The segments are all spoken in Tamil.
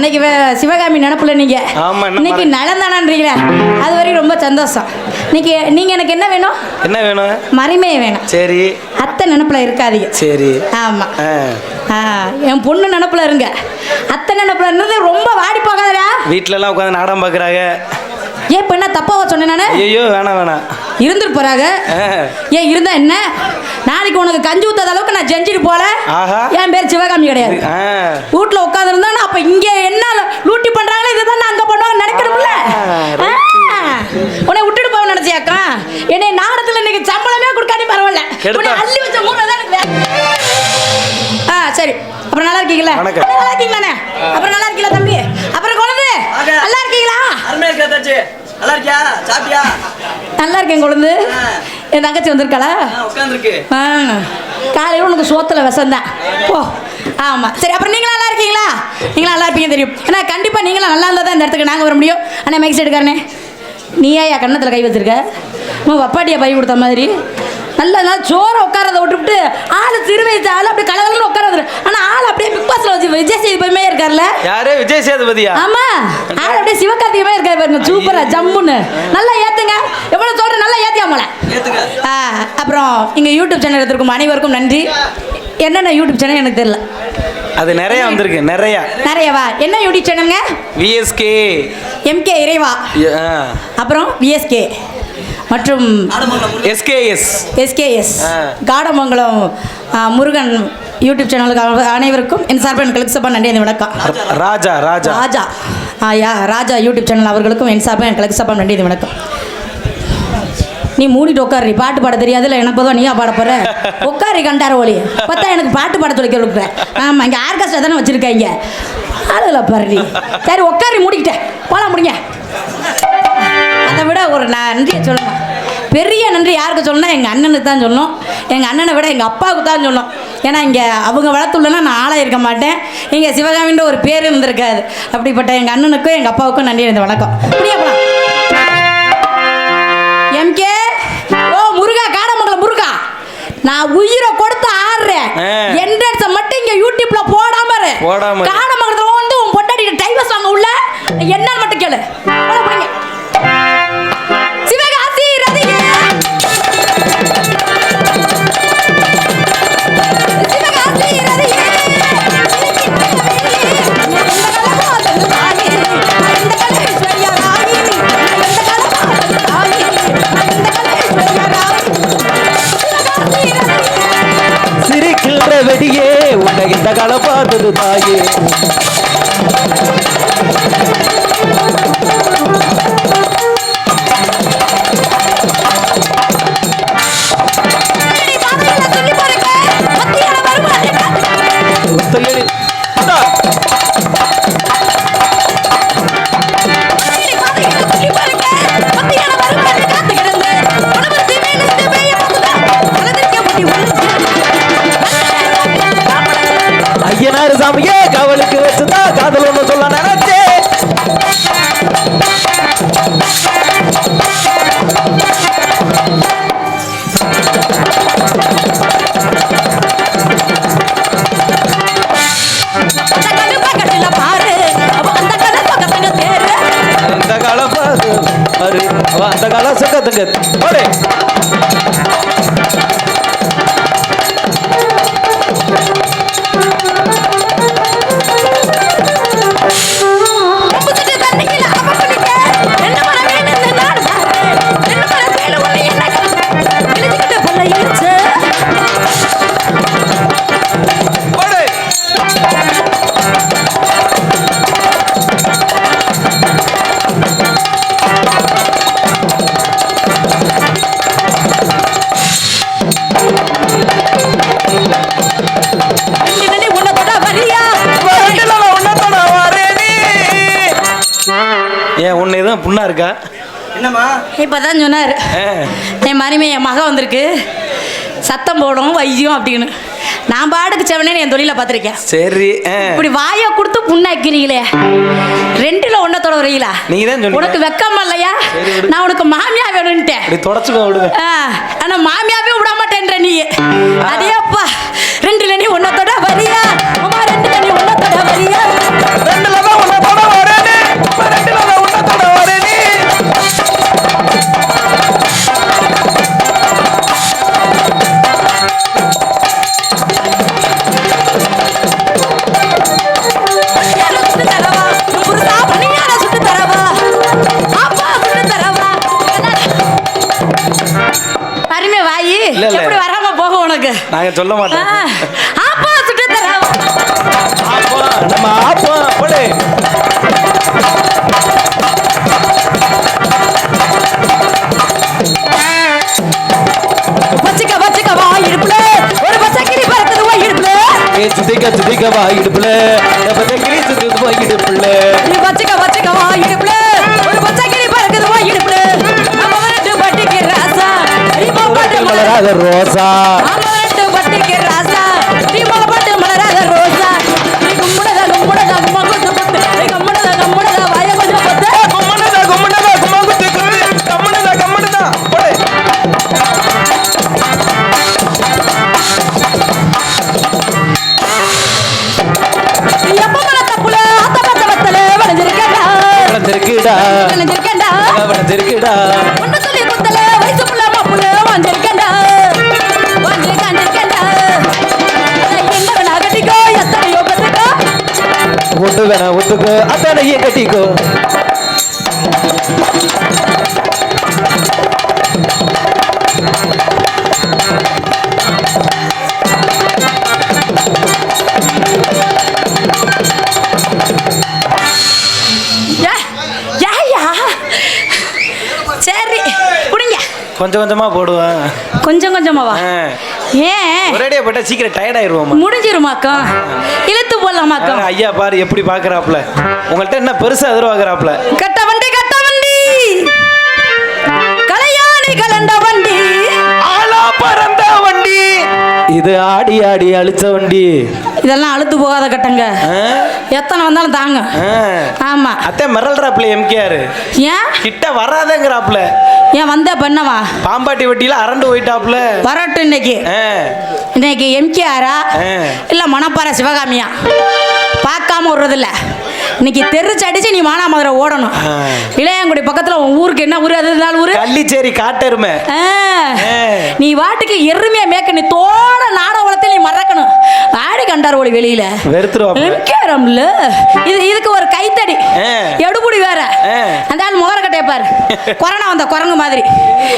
இன்னைக்கு சிவகாமி நினப்புல நீங்க இன்னைக்கு நலந்தானன்றீங்களா, அது வரைக்கும் ரொம்ப சந்தோஷம். இன்னைக்கு நீங்க எனக்கு என்ன வேணும்? என்ன வேணும்? மரிமையை வேணும். சரி. அத்தை நினப்புல இருக்காதீங்க. சரி. ஆமா. என் பொண்ணு நினப்புல இருங்க. அத்தை நினப்புல இருந்தது ரொம்ப வாடி போகாதடா. வீட்டுல எல்லாம் உட்காந்து நாடகம் பாக்குறாங்க. ஏன் இப்ப என்ன தப்பாவா சொன்னேன் நானு? ஐயோ வேணாம் வேணாம், இருந்துட்டு போறாங்க. ஏன் இருந்தா என்ன? நாளைக்கு உனக்கு கஞ்சி ஊத்தாத அளவுக்கு நான் செஞ்சுட்டு போல. என் பேர் சிவகாமி கிடையாது. வீட்டுல உட்காந்து இருந்தா அப்ப இங்க என்ன லூட்டி பண்றாங்களோ இதுதான் அங்க பண்ணுவாங்க நினைக்கணும்ல. உன்னை விட்டுட்டு போக நினைச்சியாக்கா? என்னை நாடத்துல இன்னைக்கு சம்பளமே கொடுக்காட்டி பரவாயில்ல. உன்னை அள்ளி வச்ச மூணு தான் எனக்கு. சரி, அப்புறம் நல்லா இருக்கீங்களா? நல்லா இருக்கீங்களாண்ணே? அப்புறம் நல்லா இருக்கீங்களா தம்பி? அப்புறம் குழந்தை நல்லா இருக்கீங்களா? நல்லா இருக்கியா? சாப்பிட்டியா? நல்லா இருக்கேன் குழந்தை. என் தங்கச்சி வந்திருக்காளா? உட்காந்துருக்கு. காலையில் உனக்கு சோத்துல விஷந்தான் போ. ஆமாம் சரி, அப்புறம் நீங்களும் நல்லா இருக்கீங்களா? நீங்களும் நல்லா இருப்பீங்க தெரியும். ஏன்னா கண்டிப்பாக நீங்களும் நல்லா இருந்தால் தான் இந்த இடத்துக்கு நாங்கள் வர முடியும். அண்ணா மைக் செட்டுக்காரனே, நீயா என் கண்ணத்தில் கை வச்சிருக்க? வப்பாட்டியை பை கொடுத்த மாதிரி நல்ல நாள் சோறை உட்காரத விட்டுவிட்டு ஆள் திருவயசு ஆள் அப்படி கலகலன்னு உட்கார. ஆனால் ஆள் அப்படியே பிக் பாஸ்ல வச்சு விஜய் சேதுபதியுமே இருக்கார்ல. யாரு? விஜய் சேதுபதியா? ஆமா, ஆள் அப்படியே சிவகார்த்திகமே இருக்காரு பாருங்க. சூப்பரா ஜம்முன்னு நல்லா ஏத்துங்க. எவ்வளவு சொல்றேன், நல்லா ஏத்தியாமல. அப்புறம் இங்க யூடியூப் சேனல் எடுத்திருக்கும் அனைவருக்கும் நன்றி. என்னென்ன யூடியூப் சேனல் எனக்கு தெரியல. அது நிறைய வந்திருக்கு. நிறையவா? என்ன யூடியூப் சேனலுங்க? விஎஸ்கே எம்கே இறைவா, அப்புறம் விஎஸ்கே மற்றும் எஸ்கேஎஸ் காடமங்கலம் முருகன் யூடியூப் சேனலுக்கு அனைவருக்கும் என் சார்பில் எனக்கு சப்பா நன்றி. வணக்கம். ராஜா யூடியூப் சேனல் அவர்களுக்கும் என் சார்பில் எனக்கு சப்பா நன்றி. வணக்கம். நீ மூடிட்டு உட்காரு. பாட்டு பாட தெரியாதுல்ல, எனக்கு பொதுவாக நீயா பாட போற. உட்காரி கண்டார ஒளி பார்த்தா எனக்கு பாட்டு பாட சொல்லி கொடுக்குறேன். ஆமாம், இங்கே ஆர்கெஸ்ட்ரா தானே வச்சுருக்காங்க. அதில் பாரு. சரி உட்காரி மூடிக்கிட்டேன் போலாம், முடிங்க. அதை விட ஒரு நன்றியை சொல்லணும். பெரிய நன்றி யாருக்கு சொல்லணும்? எங்கள் அண்ணனுக்கு தான் சொல்லணும். எங்கள் அண்ணனை விட எங்கள் அப்பாவுக்கு தான் சொல்லணும். ஏன்னா இங்கே அவங்க வளர்த்துள்ளனா நான் ஆளாக இருக்க மாட்டேன். இங்கே சிவகாமின்ற ஒரு பேர் இருந்திருக்காது. அப்படிப்பட்ட எங்கள் அண்ணனுக்கும் எங்கள் அப்பாவுக்கும் நன்றி. இந்த வணக்கம். அப்படியே போலாம். எம்கே ஓ முருகா, காடமங்கலம் முருகா, நான் உயிரை கொடுத்து ஆடுறேன். என்ட்ரன்ஸை மட்டும் இங்கே யூடியூப்ல போடாம காடமங்கலத்தில் வந்து உன் பொட்டாடி டைவர்ஸ் வாங்க உள்ள என்ன மட்டும் கேளு. சிவகாசி ரதிகே, சிவகாசி ரதிகே, சிரிக்கின்ற வெடியே உன்னை இந்த காலம் பார்த்தது தாயே. ஐயனாரு சாமியே கவலுக்கு வச்சுதான் காதல் ஒண்ணு சொல்ல நினைச்சே. அந்த காலம் பாரு, அந்த காலம் சுக்கத்துங்க. ஏன் உன்னை தான் புண்ணா இருக்கா? என்னம்மா? இப்பதான் சொன்னாரு என் மருமை, என் மகன் வந்திருக்கு, சத்தம் போடணும் வைத்தியம் அப்படின்னு. நான் பாடுக்கு செவனே என் தொழில பார்த்துருக்கேன். சரி, இப்படி வாயை கொடுத்து புண்ணாக்கிறீங்களே, ரெண்டுல ஒன்னத்தோட வரீங்களா? நீங்க தான் சொன்னீங்க. உனக்கு வெக்கம் இல்லையா? நான் உனக்கு மாமியா வேணும்ட்டேன். தொடச்சுக்கோ விடுங்க. ஆனா மாமியாவே விட மாட்டேன்ற நீ. அதேப்பா, ரெண்டுல நீ ஒன்னத்தோட வரியா? ரெண்டுல நீ ஒன்னத்தோட வரியா? ரெண்டுல தான் நாங்க சொல்ல மாட்டோம். ஆப்பா சுட்டு தரவா. ஆப்பா நம்ம ஆப்பா போடு. வச்சுக்க வச்சுக்க வா இடுப்புல ஒரு பச்சை கிளி பறக்குது வா இடுப்புல. ஏ சுதிக்க வா இடுப்புல பச்சை கிளி சுத்துது வா இடுப்புல. நீ வச்சுக்க வச்சுக்க வா இடுப்புல ஒரு பச்சை கிளி பறக்குது வா இடுப்புல. நம்ம ரெண்டு பட்டிக்கு ராசா நீ பாட்டு மலராத ரோசா. நம்ம ரெண்டு பட்டிக்கு ராசா நீ பாட்டு மலராத ரோசா. நீ கும்படதா கும்மாங்குத்து குத்து நீ கம்மடதா வாய கொஞ்சம் பத்து. கும்மனதா கும்மாங்குத்து குத்து கம்மனதா போடு. நீ எப்ப மல தப்புல அத்த பத்த பத்தல வளைஞ்சிருக்கடா வளர்ந்திருக்குடா வளர்ந்திருக்குடா. ஒண்ணு சொல்லி குத்தல வயசு புள்ள மாப்புல வாஞ்சிருக்கடா என்ன வேணா கட்டிக்கோ எத்தனையோ கட்டிக்கோ. ஒட்டு வேணா ஒத்துக்கோ அத்தனையே கட்டிக்கோ. சரி புடிங்க. கொஞ்சம் கொஞ்சமா போடுவேன். கொஞ்சம் கொஞ்சமாவா? ஏன் ஒரேடியா போட்டா சீக்கிரம் டயர்ட் ஆயிருவோமா? முடிஞ்சிருமாக்கா இழுத்து போடலாமாக்கா? ஐயா பாரு எப்படி பாக்குறாப்ல. உங்கள்ட்ட என்ன பெருசா எதிர்பார்க்கறாப்ல. கட்ட வண்டி கலையாணி கலண்ட வண்டி ஆளா பறந்த வண்டி. இது ஆடி ஆடி அழிச்ச வண்டி. இதெல்லாம் அழுத்து போகாத கட்டங்க. எத்தனை வந்தாலும் தாங்க. ஆமா அத்தை மிரல்றாப்ல எம்கேஆர். ஏன் கிட்ட வராதங்கிறாப்ல. ஏன் வந்த பண்ணவா பாம்பாட்டி வட்டியில அரண்டு போயிட்டாப்ல. வரட்டும் இன்னைக்கு எம்கேஆரா இல்ல மணப்பாறை சிவகாமியா பார்க்காம விடுறதில்ல. இன்னைக்கு தெரிச்சு அடிச்சு நீ மானாமதுரை ஓடணும். இளையாங்குடி பக்கத்துல உன் ஊருக்கு என்ன ஊரு? அது ஊரு கள்ளிச்சேரி காட்டெருமை. நீ வாட்டுக்கு எருமையா மேக்க நீ தோட நாடகத்தை நீ மறக்கணும். ஆடி கண்டார் ஒளி வெளியில வெறுத்துருவாம்ல. இதுக்கு ஒரு கைத்தடி எடுபுடி வேற. அந்த ஆள் முகர கட்டைய பாரு கொரோனா வந்த குரங்கு மாதிரி.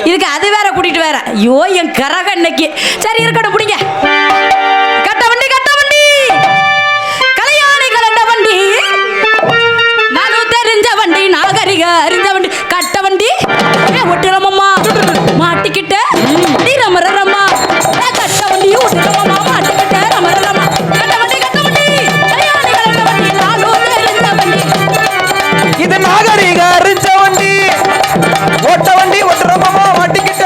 இதுக்கு அது வேற கூட்டிட்டு வேற. ஐயோ என் கரக இன்னைக்கு. சரி இருக்கட்டும் புடிங்க. கட்ட வண்டி கலையாணி கலண்ட வண்டி நானும் தெரிஞ்ச வண்டி நாகரிக அறிஞ்ச வண்டி. கட்ட வண்டி ஒட்டிரமம்மா மாட்டிக்கிட்ட நீ ரமரம்மா. கட்ட வண்டி ஒட்டிரமம்மா மாட்டிக்கிட்ட ரமரம்மா. கட்ட வண்டி கலையாணி கலண்ட வண்டி நானும் தெரிஞ்ச வண்டி. இது நாகரிக அறிஞ்ச வண்டி. ஓட்ட வண்டி ஒட்டுறமா மாட்டிக்கிட்ட.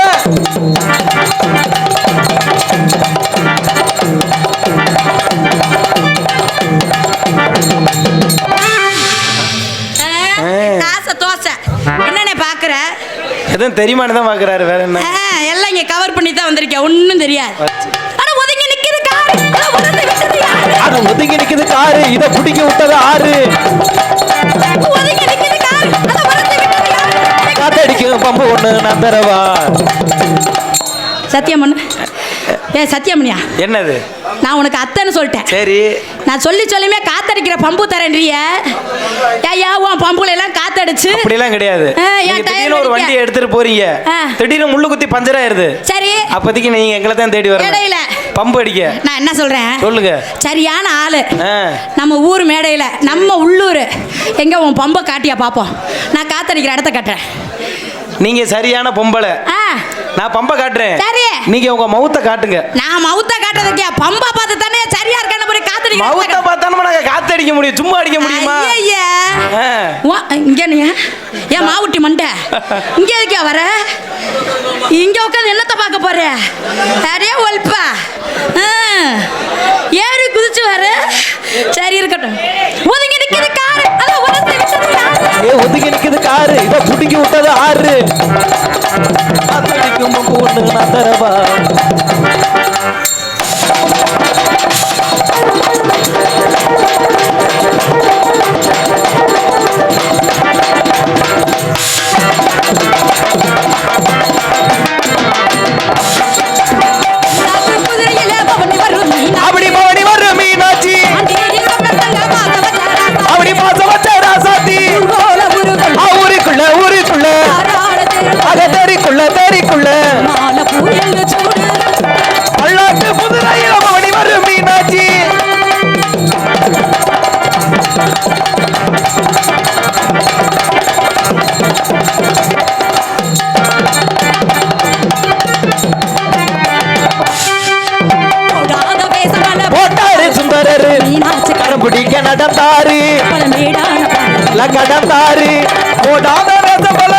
காசை தோசை என்னென்ன பாக்குற? எதுவும் தெரியுமான்னு தான் பாக்குறாரு. வேற என்ன? எல்லாம் இங்க கவர் பண்ணி தான் வந்திருக்கேன். ஒன்னும் தெரியாது. ஆனா ஒதுங்கி நிக்குது காரு. ஒதுங்கி நிக்குது காரு. இத பிடிக்க விட்டது ஆறு. ஒதுங்கி நிக்குது காரு. காத்தடிக்கும் பம்பு ஒண்ணு நான் தரவா. சத்தியமன் சத்தியமணியா என்னது? நான் உனக்கு அத்தைன்னு சொல்லிட்டேன். சரி நான் சொல்லியுமே காத்தடிக்கிற பம்பு தரேன்றிய. ஐயா உன் பம்புல எல்லாம் காத்தடிச்சு அப்படிலாம் கிடையாது. நீங்க திடீர்னு ஒரு வண்டி எடுத்துட்டு போறீங்க. திடீர்னு முள்ளு குத்தி பஞ்சர் ஆயிருது. சரி அப்போதைக்கு நீங்க எங்களை தான் தேடி வரணும். இடையில பம்பு அடிக்க. நான் என்ன சொல்றேன் சொல்லுங்க. சரியான ஆளு நம்ம ஊர் மேடையில நம்ம உள்ளூர் எங்க உன் பம்பை காட்டியா பாப்போம். நான் காத்தடிக்கிற இடத்த காட்டுறேன். நீங்க சரியான பொம்பளை. நான் பம்பை காட்டுறேன். சரி நீங்க உங்க மவுத்தை காட்டுங்க. நான் மவுத்தை காட்டுறதுக்கு பம்பை பார்த்து தானே சரியா இருக்கான போய் காத்தடிக்க. மவுத்தை பார்த்தானே நாங்க காத்தடிக்க முடியும். சும்மா அடிக்க முடியுமா? ஐயா இங்க நீ ஏன் மாவுட்டி மண்டை இங்க எதுக்கே வர? இங்க உட்காந்து என்னத்த பார்க்க போற? நிறைய ஒல்பா ஏறி குதிச்சு வர. சரி இருக்கட்டும். ஒதுங்கி நிக்குது காரு. ஒதுங்கி நிக்குது காரு. இத புடிக்கி விட்டது ஆறு. காத்தடிக்கும் பம்பு ஒண்ணு நான் தரவா. அப்படி பவனி வரும் மீனாட்சி. அப்படி பாச வச்ச ராசாத்தி. ஊருக்குள்ள அக தேரிக்குள்ள கடந்தாரு கடந்தாரு போடாத ரசபல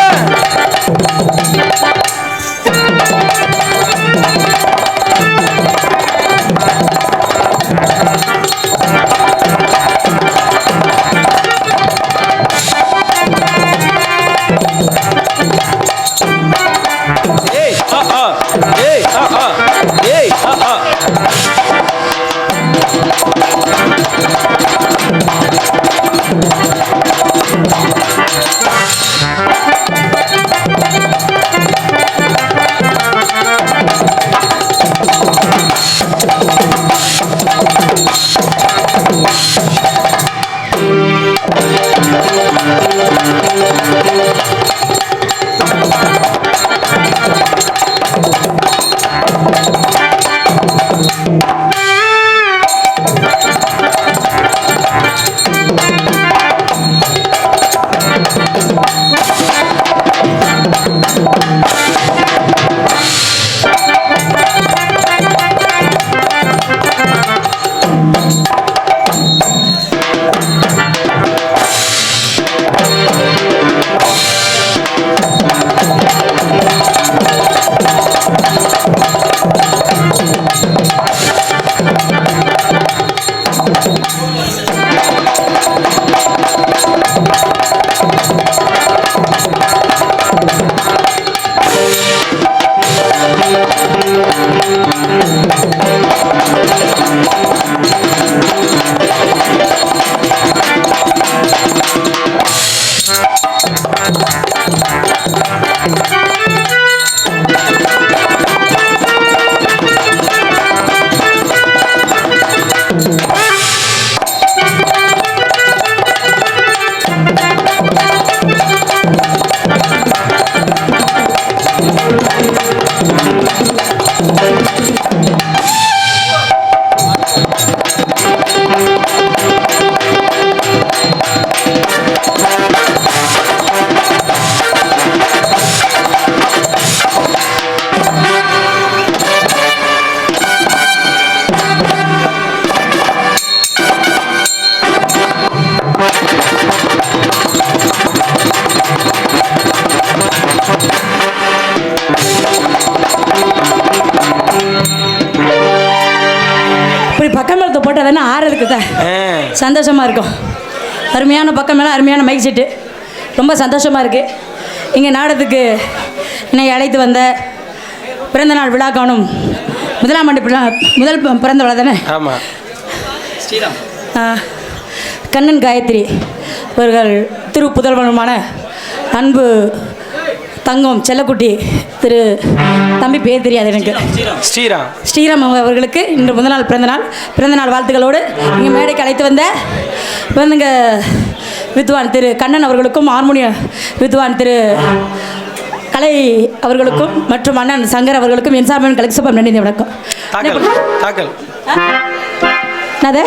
போட்டால் ஆறதுக்கு தான் சந்தோஷமாக இருக்கும். அருமையான பக்கம் மேலே அருமையான மைக் செட்டு, ரொம்ப சந்தோஷமாக இருக்குது. இங்கே நாடகத்துக்கு என்னை அழைத்து வந்த பிறந்தநாள் விழா காணும் முதலாம் ஆண்டு முதல் பிறந்த விழா தானே? ஆமாம். ஸ்ரீராம் கண்ணன் காயத்ரி அவர்கள் திரு புதல்வனுமான அன்பு தங்கம் செல்லக்குட்டி திரு தம்பி பேர் தெரியாது எனக்கு, ஸ்ரீராம் அவர்களுக்கு இன்று முதல் பிறந்தநாள் வாழ்த்துக்களோடு இங்கே மேடைக்கு அழைத்து வந்த வந்துங்க வித்வான் திரு கண்ணன் அவர்களுக்கும், ஹார்மோனிய வித்வான் திரு கலை அவர்களுக்கும் மற்றும் அண்ணன் சங்கர் அவர்களுக்கும் என் சார்பில் கலெக்ஷன் நன்றி வணக்கம். என்னது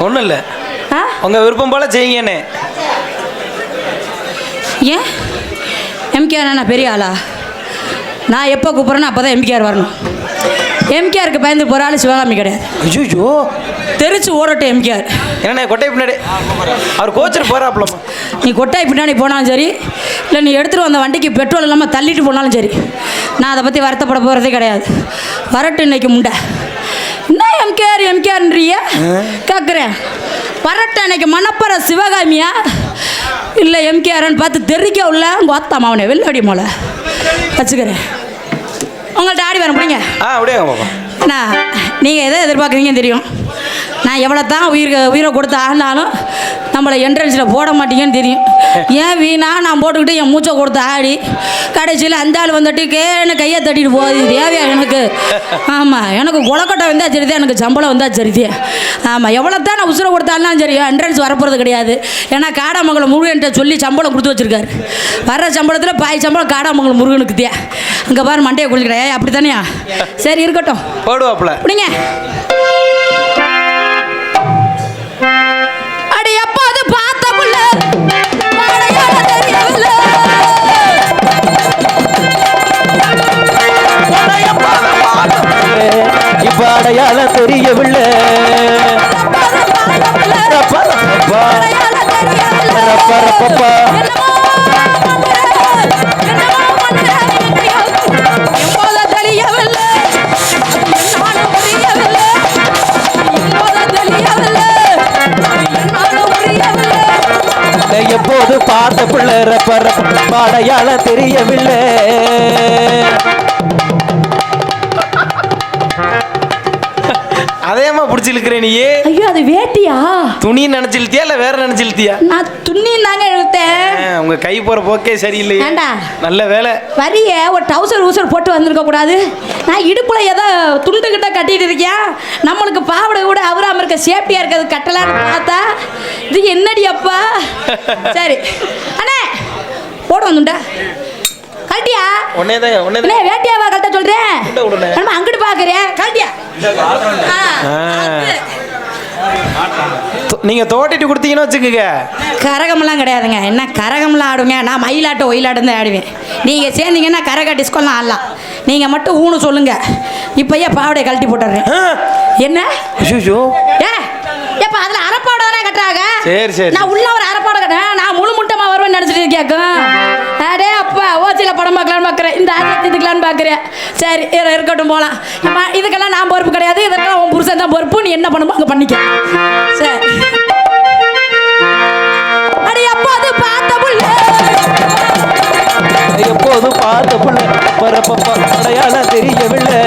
ஒன்றும் இல்லை, உங்கள் விருப்பம் போல செய்யுங்கண்ணே. ஏன் எம்கேஆர் நான் பெரிய ஆளா? நான் எப்போ கூப்பிட்றேன்னா அப்போ தான் எம்கேஆர் வரணும். எம்கேஆருக்கு பயந்து போகிற ஆள் சிவகாமி கிடையாது. ஐயோ தெரிச்சு ஓடட்டும் எம்கேஆர். என்ன கொட்டாய் பின்னாடி அவர் கோச்சர் போகிறாப்லம்மா. நீ கொட்டாய் பின்னாடி போனாலும் சரி, இல்லை நீ எடுத்துகிட்டு வந்த வண்டிக்கு பெட்ரோல் இல்லாமல் தள்ளிட்டு போனாலும் சரி, நான் அதை பற்றி வருத்தப்பட போகிறதே கிடையாது. வரட்டும் இன்னைக்கு முண்டை. என்ன எம்கேஆர்ன்றிய கேட்குறேன். வரட்டும் இன்னைக்கு மணப்பற சிவகாமியா இல்லை எம்கேஆர்ன்னு பார்த்து தெரிக்க உள்ள கோத்தாமா அவனை வெள்ளடி மோளை வச்சுக்கிறேன். உங்கள்கிட்ட ஆடி வர முடியுங்க. அண்ணா நீங்கள் எதை எதிர்பார்க்குறீங்கன்னு தெரியும். நான் எவ்வளோ தான் உயிரை கொடுத்து ஆடினாலும் நம்மளை என்ட்ரன்ஸில் போட மாட்டீங்கன்னு தெரியும். ஏன் வீணா நான் போட்டுக்கிட்டு என் மூச்சை கொடுத்து ஆடி கடைசியில் அந்த ஆள் வந்துட்டு கேன்னு கையை தட்டிட்டு போகுது. தேவையா எனக்கு? ஆமாம், எனக்கு கொலக்கட்டை வந்தால் சரிதான், எனக்கு சம்பளம் வந்தால் சரிதான். ஆமாம், எவ்வளோ தான் நான் உசுரை கொடுத்தாலும் சரி என்ட்ரன்ஸ் வரப்போகிறது கிடையாது. ஏன்னா காடாமங்கலம் முருகன்ட்ட சொல்லி சம்பளம் கொடுத்து வச்சுருக்காரு. வர்ற சம்பளத்தில் பாய் சம்பளம் காடாமங்கலம் முருகனுக்கு தே. அங்கே பாரு மண்டையை குளிக்கிறேன். அப்படி தானேயா? சரி இருக்கட்டும், போடுவாப்புல அப்படிங்க. அடி எப்போ அது பார்த்த புள்ள இப்ப அடையாளம் தெரியவில்லை. பப்பா அடையாளம் தெரியவில்லை. பரப்பரப்பப்பா. என்னமோ பண்ணுற எங்கேயோ எப்போது தெரியவில்லை. என்னாலும் புரியவில்லை. எப்போது தெரியவில்லை. என்னாலும் புரியவில்லை. எப்போது பார்த்த பிள்ளை ரப்ப அடையாளம் தெரியவில்லை. அதேமா பிடிச்சிருக்கிற நீ ஐயோ அது வேட்டியா? துணி நினைச்சிருத்தியா இல்ல வேற நினைச்சிருத்தியா? நான் துணி தாங்க இழுத்தேன். உங்க கை போற போக்கே சரியில்லையே. ஏண்டா? நல்ல வேலை. வரிய ஒரு டவுசர் ஊசர் போட்டு வந்திருக்க கூடாது. நான் இடுப்புல ஏதோ துண்டு கிட்ட கட்டிட்டு இருக்கேன். நம்மளுக்கு பாவடை கூட அவராம இருக்க சேஃப்டியா இருக்கிறது கட்டலான்னு பார்த்தா இது என்னடி அப்பா. சரி அண்ணே போட வந்துண்டா கட்டியா ஒன்னேதான் வேட்டியாவா கட்ட சொல்றேன். நம்ம அங்கிட்டு பாக்குறேன் கட்டியா. நீங்க தோட்டிட்டு கொடுத்தீங்கன்னு வச்சுக்கோங்க. கரகம்லாம் கிடையாதுங்க. என்ன கரகம்லாம் ஆடுங்க. நான் மயிலாட்டம் ஒயிலாட்டம் தான் ஆடுவேன். நீங்கள் சேர்ந்தீங்கன்னா கரக டிஸ்கோலாம் ஆடலாம். நீங்கள் மட்டும் ஊனு சொல்லுங்க. இப்போயே பாவடைய கழட்டி போட்டுறேன். என்ன ஏ எப்போ அதில் அரைப்பாடை தானே கட்டுறாங்க. சரி நான் உள்ள ஒரு அரைப்பாடை கட்டுறேன். நான் முழு முட்டமா வருவேன்னு நினச்சிட்டு கேட்கும். அடே அப்பா ஓச்சியில் படம் பார்க்கலான்னு பார்க்குறேன். இந்த ஆட்டத்தை இதுக்கலான்னு பார்க்குறேன். சரி இருக்கட்டும் போகலாம். அம்மா இதுக்கெல்லாம் நான் பொறுப்பு கிடையாது. இதெல்லாம் உன் புருஷன் தான் பொறுப்பு. நீ என்ன பண்ணுமோ அங்கே பண்ணிக்க. சரி அடி அப்போது பார்த்த புள்ள எப்போது பார்த்த பிள்ளை பரப்பப்பா அடையாளம் தெரியவில்லை.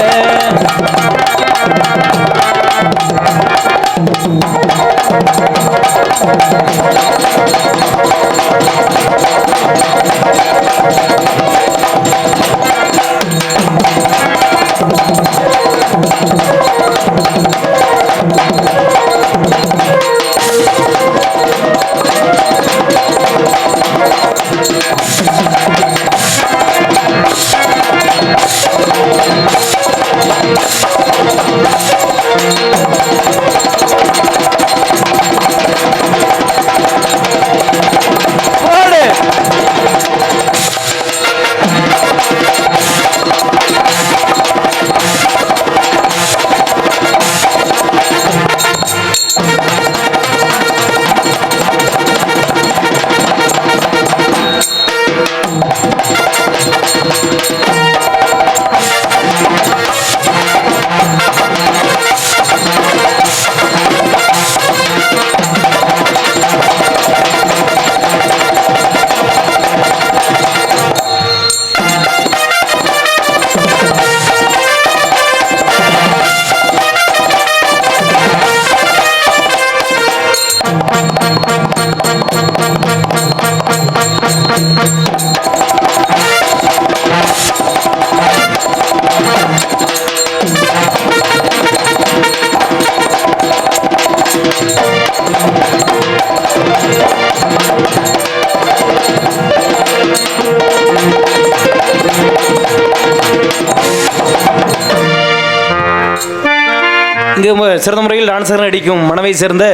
இங்கு சிறந்த முறையில் டான்ஸர் நடிக்கும் மனவை சேர்ந்த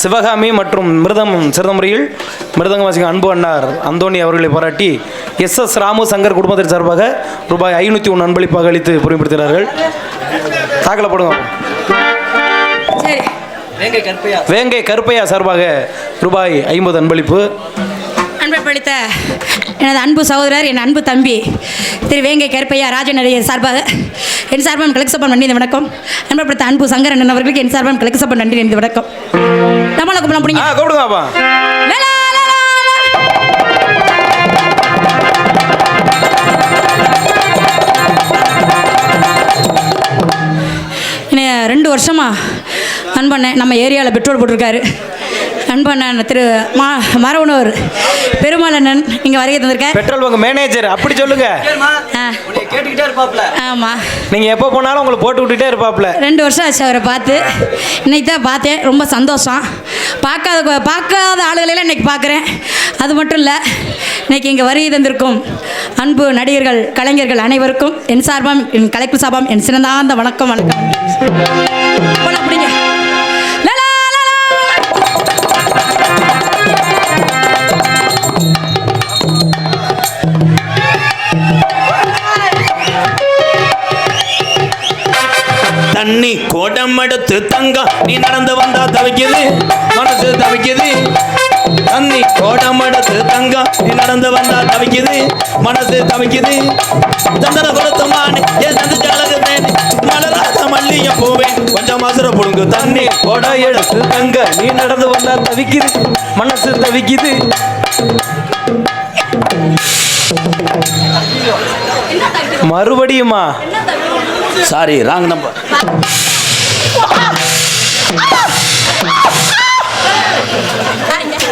சிவகாமி மற்றும் சிறந்த முறையில் மிருதங்க வாசிக்கும் அன்பு அண்ணார் அந்தோணி அவர்களை பாராட்டி எஸ் ராமு சங்கர் குடும்பத்தின் சார்பாக ரூபாய் 501 அன்பளிப்பாக அளித்து புரிப்படுத்தினார்கள். தாக்கல போடுங்க. வேங்கை கருப்பையா சார்பாக ரூபாய் 50 அன்பளிப்பு. அன்பளித்த எனது அன்பு சகோதரர், என் அன்பு தம்பி திரு வேங்கை கருப்பையா ராஜநடிகர் சார்பாக என் சார்பாக கலெக்சப்பன் நன்றி வணக்கம். அன்பளித்த அன்பு சங்கரன் அவர்களுக்கு என் சார்பாக கலெக்சப்பன் நன்றி வணக்கம். நம்மளை கூப்பிட முடியுங்க. கூப்பிடுங்கப்பா. இன்னும் 2 வருஷமா அன்பண்ணன் நம்ம ஏரியாவில் பெட்ரோல் போட்டிருக்காரு. அன்பண்ணன் திரு மரவனூர் பெருமாளண்ணன் இங்கே வருகை தந்திருக்கார். பெட்ரோல் பங்க் மேனேஜர் அப்படி சொல்லுங்க. கேட்டுக்கிட்டே இருப்பாப்ல. ஆமாம், நீங்கள் எப்போ போனாலும் உங்களை போட்டு விட்டுட்டே இருப்பாப்ல. 2 வருஷம் ஆச்சு அவரை பார்த்து. இன்னைக்கு தான் பார்த்தேன். ரொம்ப சந்தோஷம். பார்க்காத ஆளுகளெல்லாம் இன்னைக்கு பார்க்குறேன். அது மட்டும் இல்லை, இன்னைக்கு இங்கே வருகை தந்திருக்கும் அன்பு நடிகர்கள் கலைஞர்கள் அனைவருக்கும் என் சார்பாம் என் கலைப்பு சார்பாம் என் சிறந்தாந்த வணக்கம். அப்படிங்க தண்ணி கோடம் எடுத்து தங்கம் நீ நடந்து வந்தா தவிக்குது மனசு தவிக்குது தண்ணி கோடம் எடுத்து தங்கம் நீ நடந்து வந்தா தவிக்குது மனசு தவிக்குது தந்தன கொடுத்தமானே என் சந்திச்ச அழகு தேனே மலராத மல்லிய பூவே கொஞ்சம் மசுர புடுங்கு தண்ணி கொடை எடுத்து தங்க நீ நடந்து வந்தா தவிக்குது மனசு தவிக்குது. மறுபடியுமா? Sorry wrong number.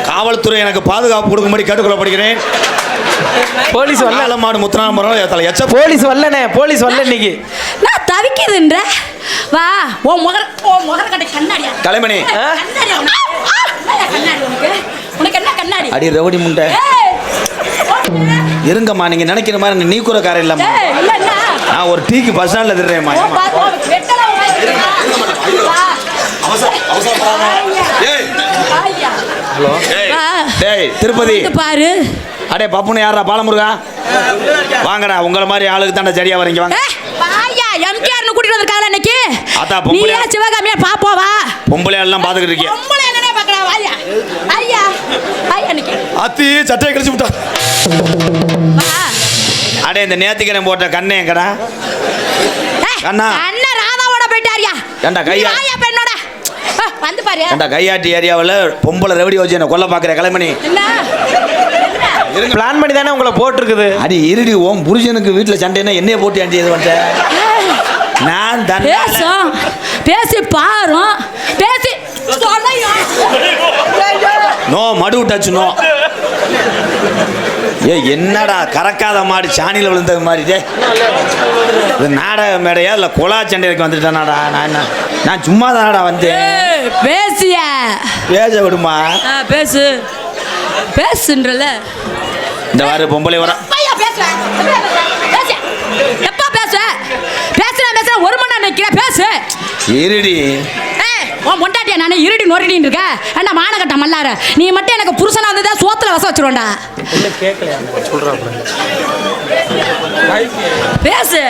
காவல்துறை எனக்கு பாதுகாப்பு கொடுக்கும்படி கேட்டுக்கொள்ளப்படுகிறேன். போலீஸ் வரல. மாடு முத்துனாமரம் எச்ச போலீஸ் வரலனே, போலீஸ் வரல இன்னைக்கு. நான் தவிக்குதுன்ற வா ஓ முகர் கட்ட கண்ணாடியா கலைமணி கண்ணாடி உனக்கு என்ன கண்ணாடி அடி ரவுடி முண்டை இருங்கம்மா. நீங்க நினைக்கிற மாதிரி நீ கூட காரம் இல்லம்மா. நான் ஒரு டீக்கு பஸ் ஸ்டாண்ட்ல திடுறேம்மா. டேய் திருப்பதி பாரு. அடே பப்புனு யாரா பாலமுருகா வாங்கடா. உங்கள மாதிரி ஆளுக்கு தாண்டா சரியா வரீங்க வாங்க. எம்கேஆர்னு கூட்டிட்டு வந்திருக்காங்க இன்னைக்கு. அத்தா பொம்பளை நீ சிவகாமியா பாப்போவா? பொம்பளை எல்லாம் பாத்துக்கிட்டு இருக்கீங்க. பொம்பளை என்னடா பார்க்கறா வாயா. ஐயா ஐயா நிக்க. அத்தி சட்டையை கிழிச்சு விட்டா. வா. அடே இந்த நேத்திக்கனை போட்ட கண்ணே எங்கடா? கண்ணா அண்ணன் ராதாவோட போயிட்டாரியா. ஏண்டா கையா வாயா பெண்ணோட. வந்து பாரு. ஏண்டா கையாட்டி ஏரியாவுல பொம்பளை ரெவடி வச்சு என்ன கொல்ல பாக்குற கலைமணி. என்ன? பிளான் பண்ணி தானே உங்களை போட்டிருக்குது. அடி இருடி ஓம் புருஷனுக்கு வீட்டுல சண்டைன்னா என்னைய போட்டு அண்டி இது பண்ணிட்ட. நான் தான் பேசும் பேசி பாரும் பேசி நோ மடு டச் நோ. ஏ என்னடா கறக்காத மாடு சாணியில் விழுந்தது மாதிரி. இது நாடக மேடையா இல்லை கொலா சண்டைக்கு வந்துட்டேனாடா? நான் சும்மா தானடா வந்தேன். பேசிய பேச விடுமா? பேசு பேசுன்றல. இந்த வாரு பொம்பளை வர எப்ப பேச பேசுற ஒரு மணி நேரம் நிக்கிற பேசு. இருடி உன் பொண்டாட்டியா நானே இருடி நொறுடின்னு இருக்க. என்ன மானகட்ட மல்லார நீ மட்டும் எனக்கு புருஷனா வந்ததா சோத்துல வச வச்சிருவோண்டா. பேசு.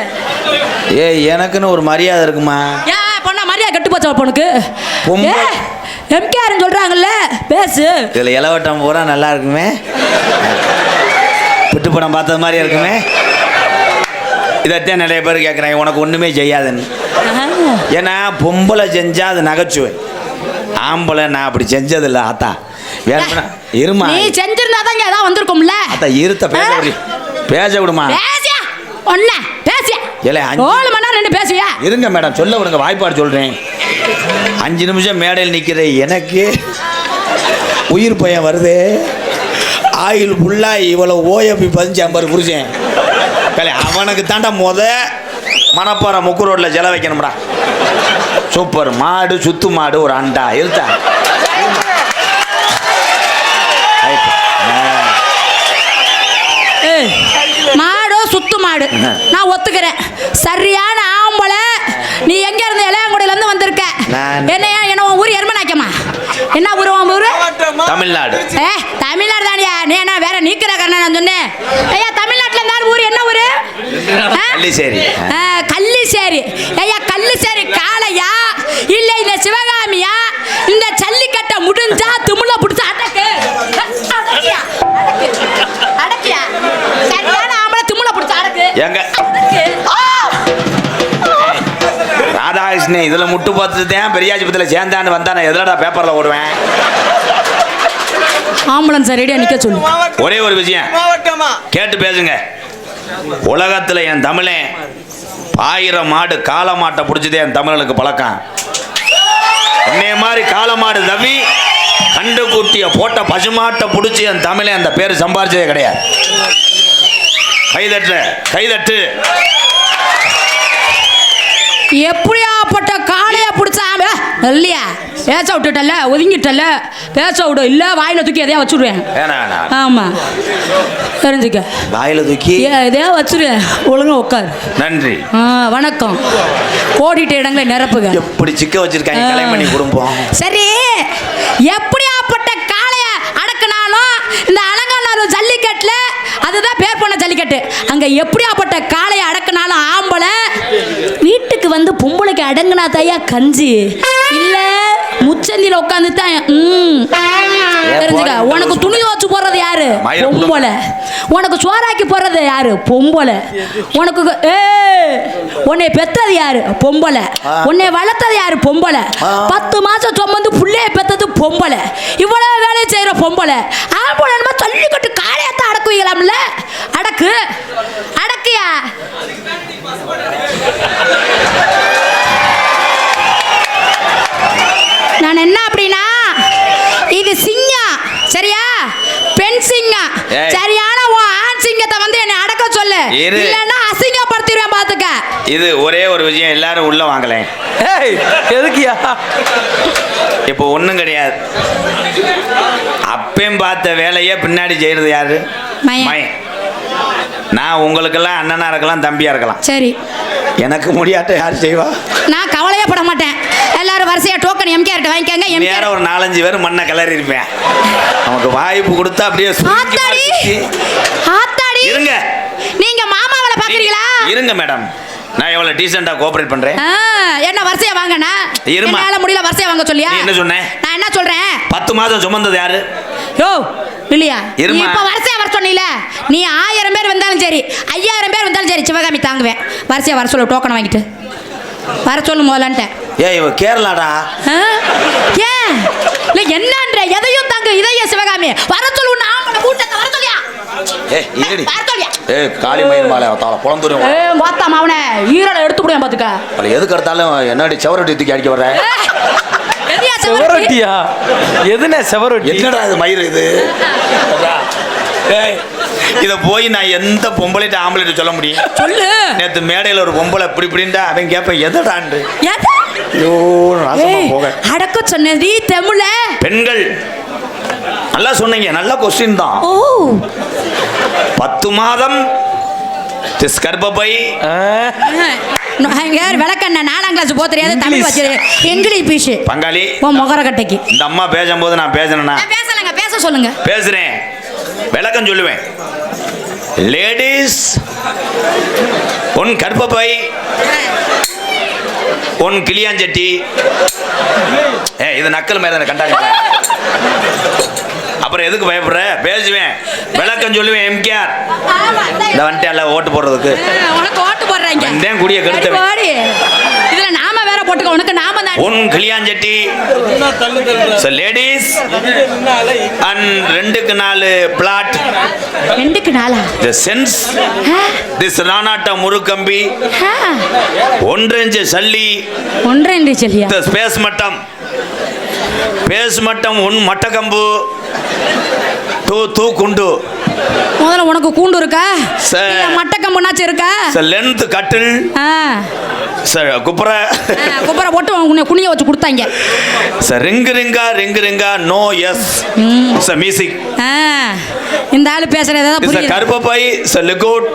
ஏய் எனக்குன்னு ஒரு மரியாதை இருக்குமா? ஏன் பொண்ணா மரியாதை கெட்டு போச்சா பொண்ணுக்கு? பொம்பளை எம்கேஆர்னு சொல்றாங்கல்ல பேசு. இதில் இளவட்டம் பூரா நல்லா இருக்குமே. புட்டு படம் பார்த்தது மாதிரி இருக்குமே. இதைத்தான் நிறைய பேர் கேட்குறாங்க உனக்கு ஒன்றுமே செய்யாதுன்னு. ஏன்னா பொம்பளை செஞ்சா அது நகைச்சுவை. ஆம்பளை நான் அப்படி செஞ்சதில்லை ஆத்தா. வேற இருமா நீ செஞ்சிருந்தா தான் ஏதாவது வந்திருக்கும்ல. ஆத்தா இருத்த பேச விடுமா? பேசியா ஒண்ணே பேசியா இல்லை 4 மணி நேரம் நின்று பேசுவியா? இருங்க மேடம் சொல்ல விடுங்க வாய்ப்பாடு சொல்கிறேன். 5 நிமிஷம் மேடையில் நிற்கிற எனக்கு உயிர் பயம் வருது. ஆயில் ஃபுல்லாக இவ்வளோ ஓஎப்பி 15 புரிச்சேன். அவனுக்கு தாண்டா மணப்பாறை முக்கு ரோட்டில் செல வைக்கணும்டா. சூப்பர் மாடு சுத்து மாடு ஒரு அண்டா இருத்தா. மாடோ சுத்து மாடு நான் ஒத்துக்கிறேன். சரியான ஆம்பளை நீ எங்க இருந்து இளையாங்குடியில இருந்து வந்திருக்க? என்னையா என்ன ஊர் எருமநாயக்கமா? என்ன ஊர் உன் ஊரு? தமிழ்நாடு. தமிழ்நாடு தானியா? நீ என்ன வேற நீக்கிற கண்ணா? நான் சொன்னேன் ஐயா தமிழ்நாட்டுல இருந்தாலும் ஊர் என்ன ஊரு? கள்ளிசேரி. கள்ளிசேரி. ஐயா கள்ளிசேரி காளையா இல்ல இந்த சிவகாமியா? இந்த ஜல்லிக்கட்டை முடிஞ்சா திமுல பிடிச்ச அடக்கு அடக்கியா அடக்கியா. சரியான ஆம்பளை திமுல பிடிச்ச அடக்கு எங்க ராதாகிருஷ்ணன் இதுல முட்டு பார்த்துட்டேன். பெரியாஜிபத்தில் சேர்ந்தான்னு வந்தா நான் எதுலடா பேப்பர்ல ஓடுவேன். ஆம்புலன்ஸ் ரெடியா நிக்க சொல்லு. ஒரே ஒரு விஷயம் கேட்டு பேசுங்க. உலகத்துல என் தமிழன் 1000 மாடு காளை மாட்டை பிடிச்சதே என் தமிழனுக்கு பழக்கம். என்னைய மாதிரி காளை மாடு தவி கண்டு குட்டிய போட்ட பசுமாட்டை பிடிச்சி என் தமிழன் அந்த பேர் சம்பாரிச்சதே கிடையாது. கைதட்டு கைதட்டு. எப்படியாப்பட்ட காளையா பிடிச்சாம இல்லையா? பேச விட்டுட்டல ஒதுங்கிட்டல பேச விடு. இல்ல வாயில தூக்கி எதையா வச்சுடுவேன். ஆமா தெரிஞ்சுக்க. வாயில தூக்கி எதையா வச்சுருவேன். ஒழுங்கா உட்காரு. நன்றி வணக்கம். கோடிட்ட இடங்களை நிரப்புக. எப்படி சிக்க வச்சிருக்காங்க கலைமணி குடும்பம். சரி எப்படியாப்பட்ட காளைய அடக்குனாலும் இந்த அலங்காநல்லூர் ஜல்லிக்கட்டுல அதுதான் பேர் போன ஜல்லிக்கட்டு. அங்க எப்படியாப்பட்ட காளைய அடக்குனாலும் ஆம்பளை வீட்டுக்கு வந்து பொம்பளைக்கு அடங்குனா தாயா கஞ்சி இல்ல முச்சந்தில உட்காந்து தான் தெரிஞ்சுக்க. உனக்கு துணி வச்சு போடுறது யாரு? பொம்பளை. உனக்கு சோறாக்கி போடுறது யாரு? பொம்பளை. உனக்கு உன்னை பெத்தது யாரு? பொம்பளை. உன்னை வளர்த்தது யாரு? பொம்பளை. 10 மாசம் சுமந்து புள்ளைய பெத்தது பொம்பளை. இவ்வளவு வேலையை செய்யற பொம்பளை ஆம்பளை நம்ம சொல்லிக்கிட்டு காலையத்தான் அடக்குவீங்களாம்ல. அடக்கு அடக்கியா. நான் என்ன அப்படின்னா இது சிங்கம் சரியா? பெண் சிங்கம் சரியான ஆண் சிங்கத்தை வந்து என்னை அடக்க சொல்லு, இல்லன்னா அசிங்கப்படுத்திடுவேன் பாத்துக்க. இது ஒரே ஒரு விஷயம், எல்லாரும் உள்ள வாங்கலேன். எதுக்கியா? இப்போ ஒண்ணும் கிடையாது. அப்பயும் பார்த்த வேலையை பின்னாடி செய்யறது யாரு? மயன். நான் உங்களுக்கெல்லாம் அண்ணனா இருக்கலாம், தம்பியா இருக்கலாம். சரி, எனக்கு முடியாட்ட யார் செய்வா? நான் கவலையே பட மாட்டேன். எல்லாரும் வரிசையா டோக்கன் எம்கேஆர் வாங்கிக்கங்க. எம்கேஆர் ஒரு 4-5 பேர் மண்ணை கிளறி இருப்பேன். நமக்கு வாய்ப்பு கொடுத்தா அப்படியே ஆத்தாடி. இருங்க, நீங்க மாமாவளை பாக்குறீங்களா? இருங்க மேடம், நான் எவ்வளவு டீசெண்டா கோஆபரேட் பண்றேன். என்ன வரிசையா வாங்கண்ணா? இருமா, என்னால முடியல வரிசையா வாங்க சொல்லியா? என்ன சொன்னேன்? நான் என்ன சொல்றேன்? 10 மாதம் சுமந்தது யாரு? யோ இல்லையா? நீ இருமா, இப்ப வரிசையா வர சொன்னீல. நீ 1000 பேர் வந்தாலும் சரி 5000 பேர் வந்தாலும் சரி சிவகாமி தாங்குவேன். வரிசையா வர சொல்லு, டோக்கன் வாங்கிட்டு வர சொல்லு முதலான்ட்டேன். இவ கேரளாடா. ஏன் இல்ல என்னன்ற எதையும் தாங்க இதைய சிவகாமி வர சொல்லு. நான் கூட்டத்தை வர சொல்லியா? வர சொல்லியா? காளி மயில் மாலை அவத்தால பொளந்துரும். வாத்தா மாவனே ஈரல எடுத்து போடுவேன் பாத்துக்க. அவளை எதுக்கு எடுத்தாலும் என்னடி செவரொட்டி தூக்கி அடிக்க வர்ற? செவரொட்டியா? எதுனே செவரொட்டி? என்னடா இது மயிர் இது? இத போய் நான் எந்த பொம்பளைட்ட ஆம்பளைட்ட சொல்ல முடியும்? சொல்லு. நேத்து மேடையில ஒரு பொம்பளை இப்படி இப்படின்டா அவன் கேட்பேன் எதடாண்டு. ஐயோ நாசமா போக. அடக்க சொன்னது தமிழ. பெண்கள் நல்லா சொன்னீங்க, நல்ல கொஸ்டின் தான். 10 மாதம் கர்ப்பப்பை விளக்கண்ண 4ஆம் கிளாஸ் போக தெரியாது தமிழ் வச்சு இங்கிலீஷ் பீஸ் பங்காளி முகர கட்டைக்கு. இந்த அம்மா பேசும்போது நான் பேசணும்னா பேசலங்க, பேச சொல்லுங்க. பேசுறேன், விளக்கம் சொல்லுவேன். லேடிஸ், உன் கர்ப்பப்பை, உன் கிளியாஞ்சட்டி. இது நக்கல் மேல கண்டாங்க. அப்புறம் எதுக்கு பயப்படுற? பேசுவேன், விளக்கம் சொல்லுவேன். எம்கேஆர் இந்த வந்துட்டேன்ல ஓட்டு போடுறதுக்கு. உனக்கு ஓட்டு போடுறாங்க. இந்தேன் குடிய கெடுத்தவன். இதுல நாம வேற போட்டுக்க, உனக்கு நாம தான். உன் கிளியாஞ்சட்டி. So ladies and 2க்கு 4 plot. 2க்கு 4. The sense. This ராணாட்ட முறுக்கம்பி. 1 இன்ச் சல்லி. 1 இன்ச் சல்லியா? The space மட்டம். பேஸ் மட்டம் உன் மட்டக்கம்பு. தூ குண்டு. முதல்ல உனக்கு கூண்டு இருக்கா? மட்டக்கம்புனாச்சு இருக்கா? லென்த் கட்டில். குப்புற போட்டு உன்னை குனிய வச்சு கொடுத்தாங்க. ரிங்கா நோ எஸ் மியூசிக். இந்த ஆளு பேசுறது புரியல. கருப்பப்பை லிகுட்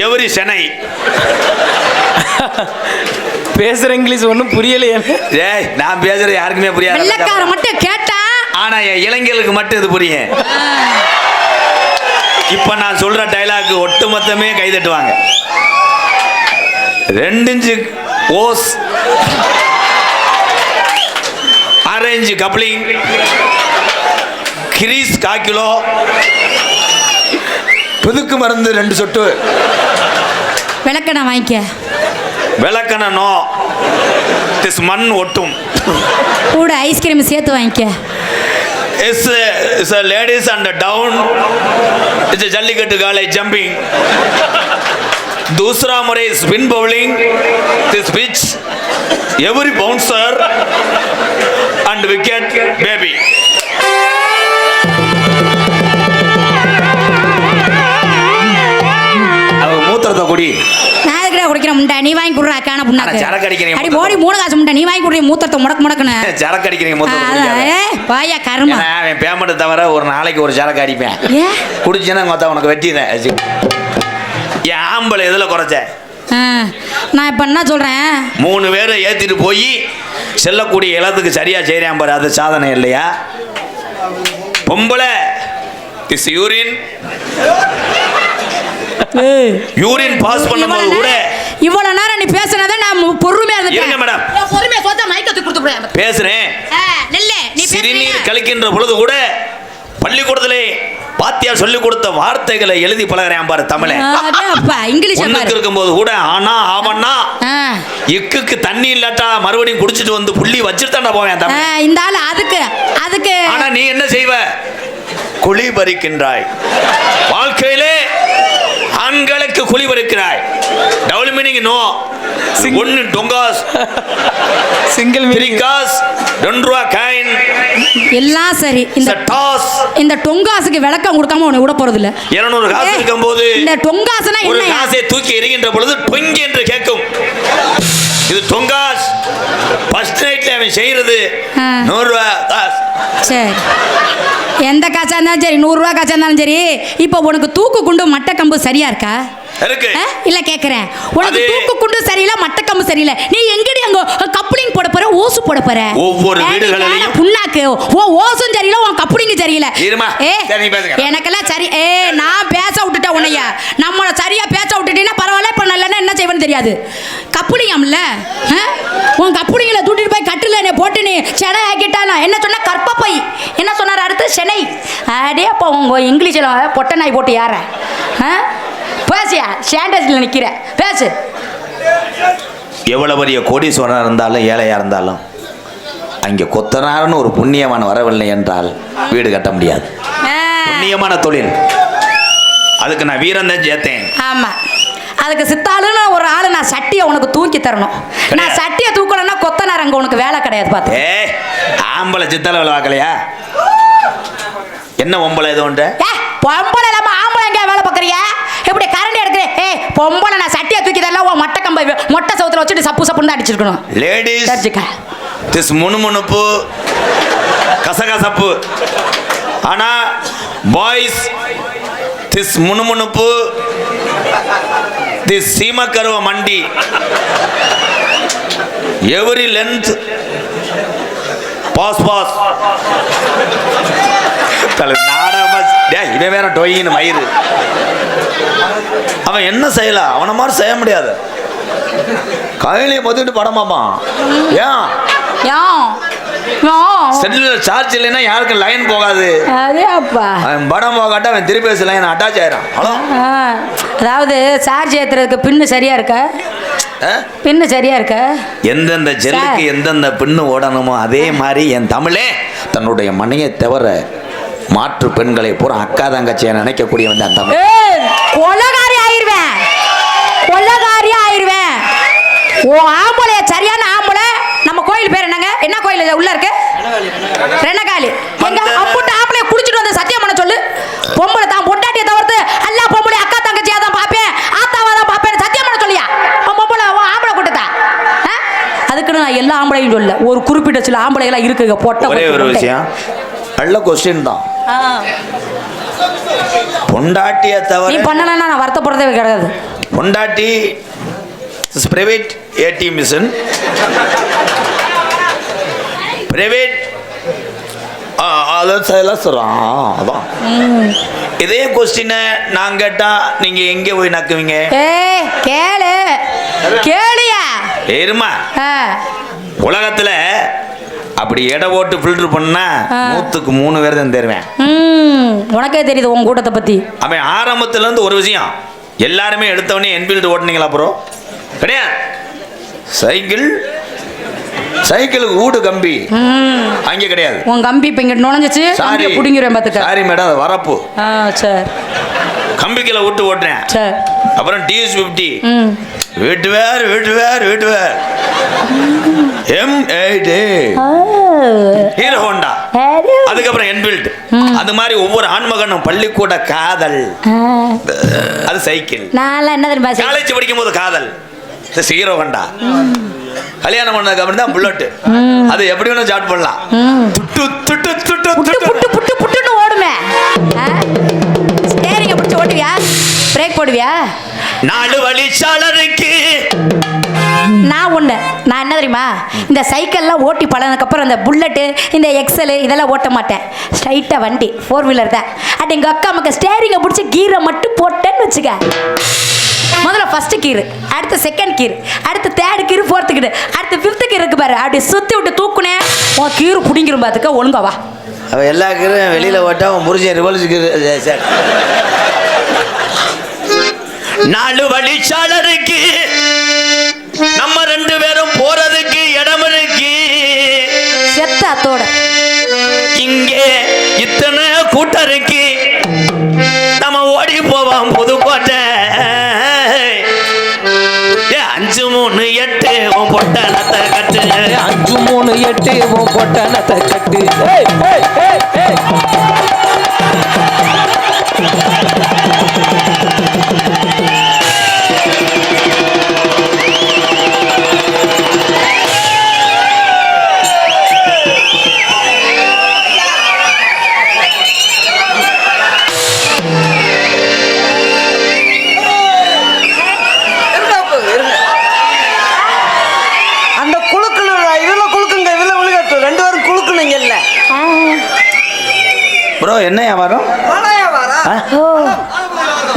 எவரி சென்னை. பேசுற இங்கிலீஷ் ஒன்றும் புரியலையே. நான் பேசுறது யாருக்குமே புரியாது. வெள்ளக்கார மட்டும் கேட்டா, ஆனா என் இளைஞர்களுக்கு மட்டும் இது புரியும். இப்ப நான் சொல்ற டைலாக் ஒட்டுமொத்தமே கை தட்டுவாங்க. 2 inch hose, orange coupling, grease 1/4 kilo, புதுக்கு மருந்து 2 சொட்டு. விளக்கணை வாங்கிக்க. விளக்கணை நோ, திஸ் மண் ஒட்டும். கூட ஐஸ்கிரீம் சேர்த்து வாங்கிக்க. It's a ladies and down. It's a Jallikattu college jumping. दूसरा मुरे spin bowling. This pitch every bouncer and wicket baby. அவ மூத்திரத்தை குடி. நான் எதுக்குடா குடிக்கிறேன் முண்டை? நீ வாங்கி குடுறா காண புண்ணாக்கு. சரக்கு அடிக்கிறீங்க. அடி போடி 3 காசு முண்டை. நீ வாங்கி குடுறீ மூத்திரத்தை முடக்குன்னு. சரக்கு அடிக்கிறீங்க மூத்திரத்தை. வாயா கருமா. அவன் பேமெண்ட் தவிர ஒரு நாளைக்கு ஒரு சரக்கு அடிப்பேன். குடிச்சேன்னா மொத்தம் உனக்கு வெட்டிடுறேன். என் ஆம்பளை எதுல குறைச்ச? நான் இப்ப என்ன சொல்றேன்? 3 பேரை ஏத்திட்டு போய் செல்லக்கூடிய இடத்துக்கு சரியா செய்யறேன் பாரு, அது சாதனை இல்லையா? பொம்பளை இஸ் யூரின் பாஸ் பண்ணும்போது கூட இவ்வளவு நேரம் நீ பேசுனத தான் நான் பொறுமையா இருங்க இருந்தேன் மேடம். பொறுமையா சொத்த மைக்கத்துக்கு கொடுத்து போறேன் பேசுறேன். நெல்ல நீ சிறுநீர் கழிக்கின்ற பொழுது கூட பள்ளிக்கூடத்திலே பாத்தியார் சொல்லி கொடுத்த வார்த்தைகளை எழுதி பழகிறேன் பாரு தமிழை. அப்பா இங்கிலீஷ் ஒண்ணுக்கு இருக்கும்போது கூட ஆனா ஆவன்னா இக்குக்கு தண்ணி இல்லாட்டா மறுபடியும் குடிச்சிட்டு வந்து புள்ளி வச்சுட்டு தானே போவேன் தமிழ். இந்த ஆளு அதுக்கு அதுக்கு ஆனா நீ என்ன செய்வ? குழி பறிக்கின்றாய். வாழ்க்கையிலே ஆண்களுக்கு குழி பறிக்கிறாய். Double meaning no. ஒன்னு டொங்காஸ் சிங்கிள் திரிகாஸ் 2 ரூபா காயின் எல்லாம் சரி. இந்த டொங்காசுக்கு விளக்கம் கொடுக்காம உன்னை விட போறது இல்ல. 200 காசு இருக்கும்போது இந்த டொங்காசுனா ஒரு என்ன? காசை தூக்கி எறிகின்ற பொழுது டொங்கி என்று கேட்கும். இது டொங்காஸ். ஃபர்ஸ்ட் நைட்ல அவன் செய்யறது 100 ரூபா காசு. சரி எந்த காசா இருந்தாலும் சரி 100 ரூபா காசா இருந்தாலும் சரி. இப்போ உனக்கு தூக்கு குண்டு மட்டை கம்பு சரியா இருக்கா? இருக்கு. இல்ல கேக்குறேன். உனக்கு தூக்கு குண்டு சரியில்லை மட்டை கம்பு சரியில்லை. நீ எங்கடி அங்க கப்ளிங் போட போற ஓசு போட போற? ஒவ்வொரு வீடுகளிலும் புண்ணாக்கு ஓசும் சரியில்லை உன் கப்ளிங் சரியில்லை. எனக்கெல்லாம் சரி. நான் பேச விட்டுட்டேன் உன்னைய. நம்மள சரியா பேச விட்டுட்டீங்கன்னா பரவாயில்ல. இப்ப நல்லன்னா என்ன செய்வேன்னு தெரியாது. கப்ளிங்கம்ல உன் கப்ளிங்ல தூட்டிட்டு போய் கட்டில என்ன போட்டு நீ செனை ஆக்கிட்டானா என்ன சொன்ன? கற்பப்பை என்ன சொன்னார் அடுத்து? சென்னை. அடே அப்போ உங்க இங்கிலீஷ்ல பொட்டை நாய் போட்டு யார பேசியா? ஸ்டாண்டர்ட்ல நிக்கிற பேசு. எவ்வளவு பெரிய கோடீஸ்வரனா இருந்தாலும் ஏழையா இருந்தாலும் அங்கே கொத்தனார்னு ஒரு புண்ணியமான வரவில்லை என்றால் வீடு கட்ட முடியாது. புண்ணியமான தொழில். அதுக்கு நான் வீரம் தான் சேர்த்தேன். ஆமா அதுக்கு சித்தாளுன்னு ஒரு ஆளு நான் சட்டியை உனக்கு தூக்கி தரணும். நான் சட்டியை தூக்கணும்னா கொத்தனார் அங்க உனக்கு வேலை கிடையாது. பார்த்து ஆம்பளை சித்தால வேலை பார்க்கலையா? என்ன பொம்பளை இது உண்டு? பொம்பளை இல்லாம ஆம்பளை எங்க வேலை பார்க்கறியா? எப்படி கரண்ட் எடுக்கிறேன்? பொம்பளை நான் சட்டியை தூக்கி தரல. உன் மொட்டை கம்பை மொட்டை சவுத்துல வச்சுட்டு சப்பு சப்புன்னு தான் அடிச்சிருக்கணும். லேடிஸ் திஸ் முணுமுணுப்பு கசகசப்பு. ஆனா பாய்ஸ் திஸ் முணுமுணுப்பு திஸ் சீமக்கருவ மண்டி. Every length pass pass. இவன் வேற டொயின்னு மயிறு. அவன் என்ன செய்யலாம்? அவனை மாதிரி செய்ய முடியாது. கையிலேயே பொத்துட்டு படமாமா. ஏன் செல்லுல சார்ஜ் இல்லைன்னா யாருக்கும் லைன் போகாது. அவன் படம் போகாட்டா அவன் திருப்பி லைன் அட்டாச் ஆயிரும். அதாவது சார்ஜ் ஏத்துறதுக்கு பின்னு சரியா இருக்க? பின்னு சரியா இருக்க? எந்தெந்த ஜெல்லுக்கு எந்தெந்த பின்னு ஓடணுமோ அதே மாதிரி என் தமிழே தன்னுடைய மனையை தவிர மாற்று பெண்களை பூரா அக்கா தங்கச்சியை நினைக்கக்கூடிய வந்து அந்த கொலகாரி ஆயிருவேன். கொலகாரி ஆயிருவேன். ஓ ஆம்பளை சரியான ஆம்பளை. நம்ம கோயில் பேர் என்னங்க? என்ன கோயில் உள்ள இருக்கு? ரெனகாலி. எங்க அப்புட்ட ஆம்பளை குடிச்சிட்டு வந்து சத்தியம் பண்ண சொல்லு. பொம்பளை தான் பொண்டாட்டியை தவிர்த்து எல்லா பொம்பளை அக்கா தங்கச்சியா தான் பாப்பேன், ஆத்தாவா தான் பாப்பேன் சத்தியம் பண்ண சொல்லியா? பொம்பளை ஆம்பளை கூட்டத்தா. அதுக்குன்னு நான் எல்லா ஆம்பளையும் சொல்ல. ஒரு குறிப்பிட்ட சில ஆம்பளைகளா இருக்குங்க. போட்ட ஒரே ஒரு விஷயம் நல்ல கொஸ்டின் தான். பொண்டாட்டியை தவிர நீ பண்ணலன்னா நான் வருத்தப்படுறதே கிடையாது. பொண்டாட்டி பிரைவேட் ஏடிஎம் மிஷின் பிரைவேட் அதெல்லாம் சொல்றான். அதான் இதே கொஸ்டினை நான் கேட்டா நீங்க எங்க போய் நக்குவீங்க? கேளு கேளியா ஏறுமா. உலகத்துல அப்படி எடை போட்டு ஃபில்டர் பண்ணா 100க்கு 3 பேர் தான் தருவேன். உனக்கே தெரியுது உன் கூட்டத்தை பத்தி. அவன் ஆரம்பத்துல இருந்து ஒரு விஷயம் எல்லாருமே எடுத்தவனே என்ஃபீல்டு ஓட்டுனீங்களா? ப்ரோ கிடையாது. சைக்கிளுக்கு ஊடு கம்பி அங்கே கிடையாது. உன் கம்பி இப்ப இங்க நுழைஞ்சிச்சு. சாரி புடிங்கிருவேன் பாத்துக்க. சாரி மேடம் அது வரப்பு. சரி கம்பிக்கல விட்டு ஓட்டுறேன். சரி அப்புறம் TS50 வீட்டு வேர் M8 ஹீரோ ஹோண்டா. அதுக்கப்புறம் என்ஃபீல்டு. அது மாதிரி ஒவ்வொரு ஆண்மகனும் பள்ளிக்கூட காதல் அது சைக்கிள். நான் என்ன தெரியுமா காலேஜ் படிக்கும் போது காதல் ஹீரோ ஹோண்டா. கல்யாணம் பண்ணதுக்கு அப்புறம் தான் புல்லட். அது எப்படி வேணும் ஸ்டார்ட் பண்ணலாம். புட்டுன்னு ஓடுமே. ஸ்டேரிங்க பிடிச்சி ஓட்டுவியா? பிரேக் போடுவியா? 4 வழிச்சாளருக்கு நான் என்ன தெரியுமா? இந்த சைக்கிள்லாம் ஓட்டி பழனதுக்கப்புறம் இந்த புல்லட்டு இந்த எக்ஸல் இதெல்லாம் ஓட்ட மாட்டேன். ஸ்ட்ரைட்டாக வண்டி 4 வீலர் தான். அட் எங்கள் அக்கா அம்மாக்கு ஸ்டேரிங்கை பிடிச்சி கீரை மட்டும் போட்டேன்னு வச்சுக்க. முதல்ல ஃபர்ஸ்ட் கீர், அடுத்து செகண்ட் கீர், அடுத்து தேர்ட் கீர், ஃபோர்த் கீர், அடுத்து ஃபிஃப்த் கீர் இருக்கு பாரு. அப்படி சுத்தி விட்டு தூக்குனே உன் கீர் புடிங்கிரும் பாத்துக்க. ஒழுங்கா வா. அவ எல்லா கீரும் வெளியில ஓட்டா உன் புரிஞ்ச ரிவல்ஸ் கீரு சார். 4 வழிச்சாலை இருக்கு, நம்ம 2 பேரும் போறதுக்கு இடம் இருக்கு. செத்த அத்தோட இங்கே இத்தனை கூட்டம் இருக்கு, நம்ம ஓடி போவோம் புதுக்கோட்டை. 538 உன் பொட்டனத்தை கட்டு, 538 உன் பொட்டனத்தை கட்டு. ஏய், ஏய், ஏய், ஏய். ப்ரோ என்ன வியாபாரம்?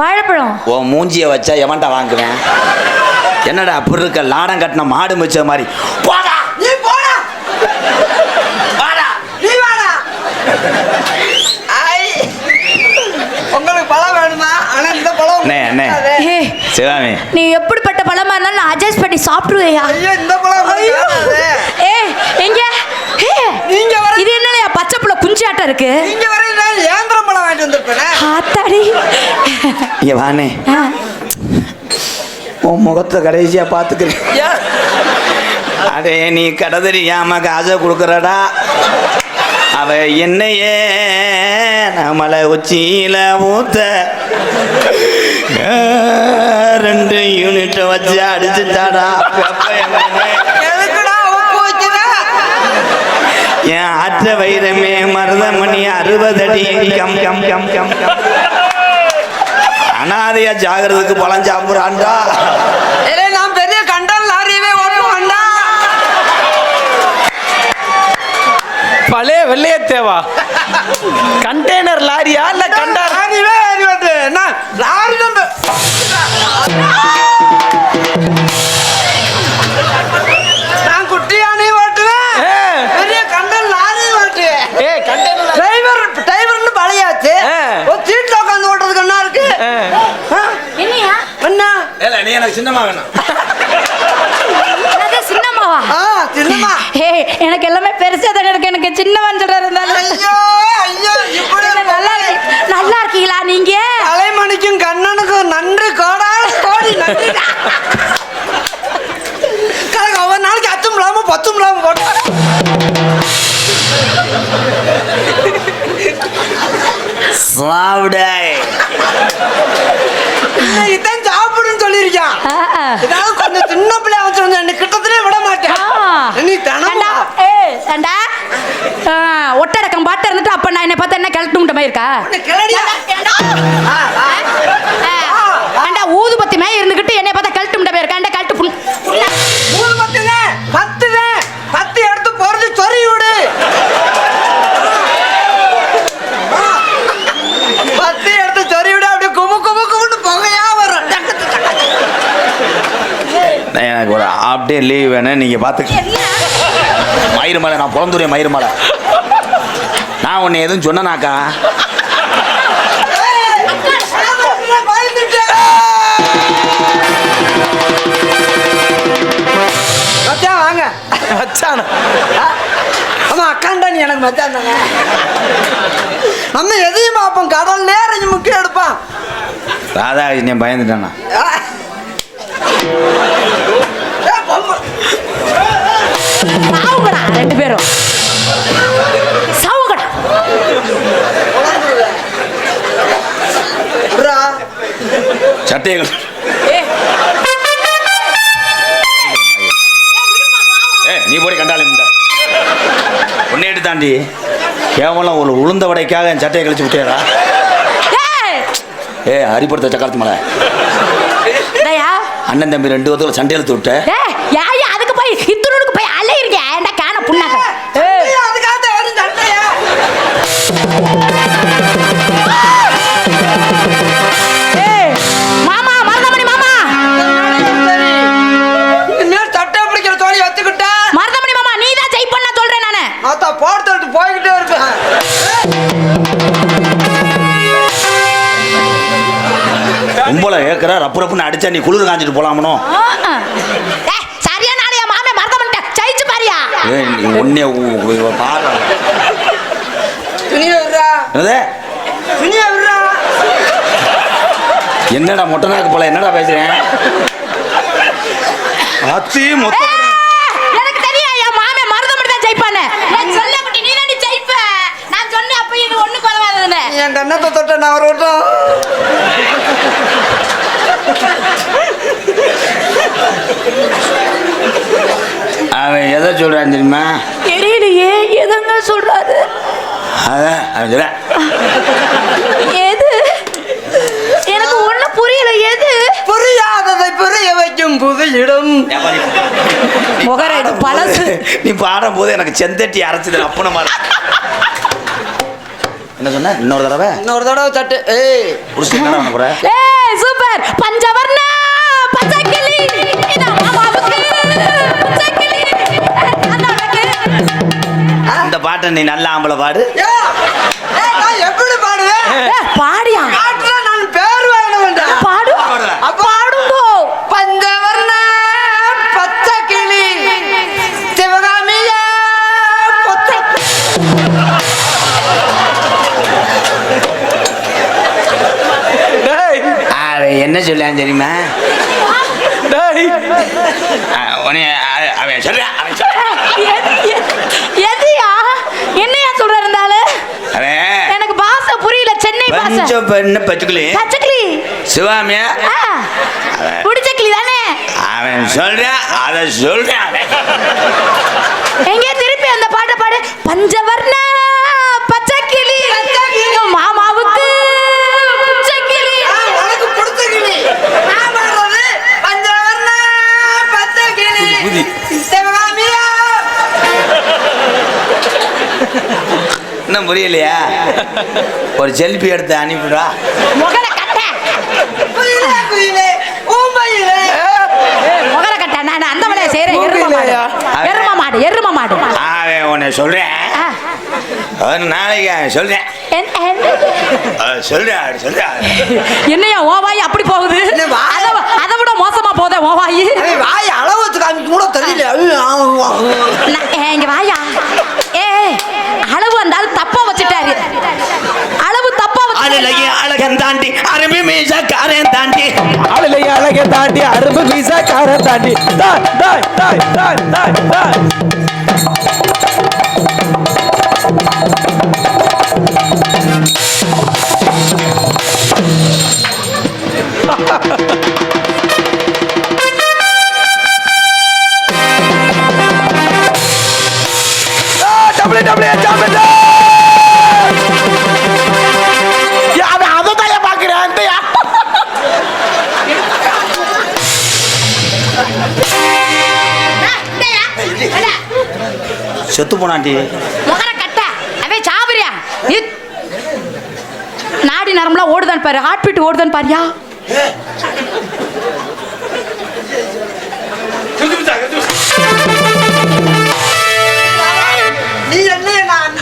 வாழைப்பழம். ஓ மூஞ்சிய வச்சா எவன்டா வாங்குவேன்? என்னடா அப்படி இருக்க லாடம் கட்டின மாடு மிச்ச மாதிரி. போடா நீ போடா, வாடா நீ வாடா. உங்களுக்கு பழம் வேணுமா? ஆனா இந்த பழம் அண்ணே சிவாமி, நீ எப்படிப்பட்ட பழமா இருந்தாலும் நான் அட்ஜஸ்ட் பண்ணி சாப்பிடுவேயா? ஐயோ இந்த பழம் எங்க நீங்க வர, இது என்னலையா பச்சை புள்ள குஞ்சாட்டம் இருக்கு? நீங்க வர ஏந்திரம் பழம் வாங்கிட்டு வந்திருப்பேன். ஆத்தாடி. இங்க வானே, உன் முகத்தை கடைசியா பாத்துக்கிறேன். அதே நீ கடை தெரியாம காசை கொடுக்கறடா. அவ என்னையே நம்மளை உச்சியில ஊத்த 2 யூனிட் வச்சு அடிச்சுட்டாடா. என் ஆற்ற வைரமே மருதமணி 60 அடி come come come come come. அனாதையா ஜாகிறதுக்கு பழம் சாப்பிடுறான்டா. நான் பெரிய கண்டல் லாரியவே ஓட்டுவான்டா. பழைய வெள்ளைய தேவா கண்டெய்னர் லாரியா இல்ல கண்டா லாரியவே ஏறி வந்து நான் லாரி நம்ப நான் குட்டியானே ஓட்டுவேன், பெரிய கண்டல் லாரி ஓட்டுவேன். ஏய் கண்டெய்னர் டிரைவர்னு பழையாச்சு, ஒரு சீட்ல உட்காந்து ஓட்டுறதுக்கு என்ன இருக்கு? என்னையா அண்ணா இல்ல நீ எனக்கு சின்னமா வேணும். சின்னம்மாவா? சின்னமா. ஏய் எனக்கு எல்லாமே பெருசா தானே இருக்கு. எனக்கு சின்னவன் சொல்றாரு. ஐயோ ஐயோ இப்படி நல்லா இருக்கீங்களா நீங்க? அலைமணிக்கும் கண்ணனுக்கும் நன்றி கோடி நன்றி. ஒரு நாளைக்கு 10 மிளாம 10 மிளாம போட்டு இதான் சாப்பிடுன்னு சொல்லியிருக்கான். இதாவது கொஞ்சம் சின்ன பிள்ளை அவன் சொன்ன கிட்டத்திலே விட மாட்டேன். நீ தனமா ஒட்டடக்கம் பாட்டு இருந்துட்டு அப்ப நான் என்ன பார்த்தா என்ன கிளட்டு மாதிரி இருக்கா? ஊதுபத்தி மாதிரி இருந்துகிட்டு என்னை பார்த்தா கழட்டு முட்டை இருக்கா? கழட்டு பத்து எடுத்து போறது சொறி விடு. 10 எடுத்து சொறி விடு. அப்படியே குமு குமு குமுன்னு புகையா வரும். எனக்கு ஒரு அப்படியே லீவ் வேணும். நீங்க பாத்துக்க மயிறு மலை, நான் பிறந்துறேன் மயிறு மலை. நான் உன்னை எதுவும் சொன்னனாக்கா? வாங்க மச்சான். ஆமா அக்காண்டா நீ எனக்கு மச்சான் தானே. நம்ம எதையும் பார்ப்போம், கடல் நேரம் முக்கியம் எடுப்பான். ராதாகிருஷ்ணன் பயந்துட்டானா? சாவுங்கடா 2 பேரும் சாவுங்கடா. சட்டைகள் நீ போடி கண்டாலே உன்னையிட்டு தாண்டி கேவலம் ஒரு உளுந்த வடைக்காக என் சட்டையை கழிச்சு விட்டேடா. ஹரிப்படுத்த சக்கரத்து மலை அண்ணன் தம்பி 2 பேத்துல சண்டை இழுத்து விட்ட. அதுக்கு போய் இத்தனோடுக்கு போய் அலையிருக்க ஏன்டா காண புண்ணாக்க. மாமா மருதமணி மாமா இருக்கிற ரப்பு ரப்புன்னு அடிச்சா நீ குளிர் காஞ்சிட்டு போலாமனோ? சரியான ஆளையா மாமே மறக்க மாட்டேன் ஜெயிச்சு பாரியா நீ ஒன்னே பாரு. துணியை விடுறா என்னது? துணியை விடுறா. என்னடா மொட்டை நாக்கு போல என்னடா பேசுறேன்? அத்தி மொத்த எனக்கு தெரியும் என் மாமே மறக்க மாட்டேன் ஜெயிப்பானே நான் சொல்ல குட்டி நீ தானே ஜெயிப்ப நான் சொன்னேன் அப்ப இது ஒண்ணு குறவாததுன்னு என் கண்ணத்தை தொட்ட நான் ஒரு விட்டோம். அவன் எதை சொல்றான் தெரியுமா? தெரியலையே எதங்க சொல்றாரு அதான் அவன் சொல்றான். எது எனக்கு ஒண்ணும் புரியல எது புரியாததை புரிய வைக்கும் புது இடம். முகர இது பழசு நீ பாடும் போது எனக்கு செந்தட்டி அரைச்சது அப்பன மாதிரி. என்ன சொன்ன? இன்னொரு தடவை இன்னொரு தடவை தட்டு. ஏய் புடிச்சு என்ன பண்ண போற? ஏய் சூப்பர் பஞ்சவர்ண பச்சைக்கிளி இத மாமாவுக்கு பச்சைக்கிளி அண்ணாவுக்கு இந்த பாட்டை நீ நல்ல ஆம்பளை பாடு. ஏய், ஏய், நான் எப்படி பாடுவேன்? பாடியா பாட்டுல நான் பேர் வாங்க வேண்டாம். பாடு பாடுங்கோ பஞ்சவர்ண பச்சை கிளி சிவகாமிய பொத்த. டேய் அவன் என்ன சொல்லான் தெரியுமா? டேய் அவன் சொல்றான் அவன் சொல்றான். எதியா என்னையா சொல்ற இருந்தாலும் அவன் எனக்கு பாஷை புரியல சென்னை பாஷை பஞ்ச பெண்ணு பச்சுக்களி பச்சைக்கிளி சிவாமியா புடிச்சக்கிளி தானே அவன் சொல்றான் அதை சொல்றான். எங்க திருப்பி அந்த பாட்டை பாடு பஞ்சவர்ண பச்சைக்கிளி மாமாவுக்கு பச்சைக்கிளி உனக்கு பிடிச்ச கிளி. நான் பாடுறது பஞ்சவர்ண பச்சை கிளி சிவகாமிய. இன்னும் புரியலையா? ஒரு செல்ஃபி எடுத்து அனுப்பிடுவா. முகர கட்ட குயிலே குயிலே ஊமையிலே. முகர கட்ட நான் அந்த வேலையை செய்யறேன் எரும மாடு எரும மாடு அவன் உன்னை சொல்றேன் ஆ. ஒரு நாளைக்கு அவன் சொல்றேன் சொல்றேன் அப்படி சொல்றேன். என்னையா ஓ வாய் அப்படி போகுது என்ன வாய்? அதை விட மோசமா போதே ஓ வாய் அவன் வாய் அளவு வச்சு காமிக்க கூட தெரியல. இங்க வாயா ஏ அளவு வந்தாலும் தப்பா வச்சுட்டாரு அளவு தப்பா அழகி அழகன் தாண்டி அருமை மீசக்காரன் தாண்டி ஆளிலைய அழகை தாண்டி அரும்பு வீசக்காரன் தாண்டி தாய் தாய் தாய் தாய் தாய் தாய். W W W. அவன் அதை தான் பாக்குறேன் அந்தையா. செத்து போனாண்டி. முகர கட்ட அவன் சாபரியா நாடி நரம்புலாம் ஓடுதான் பாரு ஹார்ட் பீட் ஓடுதான் பாரியா நீ என்ன நான்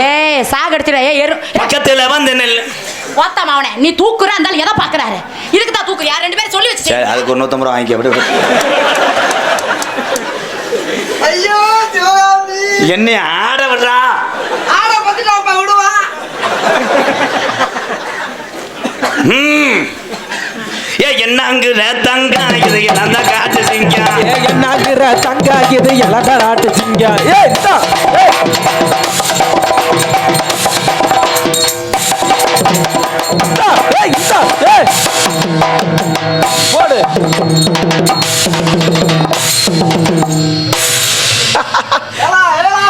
ஏய் சாகடிச்சிட ஏ எரு பக்கத்துல வந்து நெல். ஓத்தாம அவனே நீ தூக்குற இருந்தாலும் எதை பாக்குறாரு இதுக்கு தான் தூக்கு யார் ரெண்டு பேரும் சொல்லி வச்சு சரி அதுக்கு ஒரு 150 ரூபா வாங்கி அப்படி. ஐயோ சிவகாமி. என்னை ஆட விடுறா. ஆட பத்திட்டாப்பா விடுவா. ஏ என்னங்குற தங்க இது இழந்த காட்டு சிங்க. என்னாகிற தங்கா இது இளந்த நாட்டு சிங்க. ஏய் இந்தா, ஏய். இந்தா, ஏய், இந்தா, ஏய். போடு. ஏலா ஏலா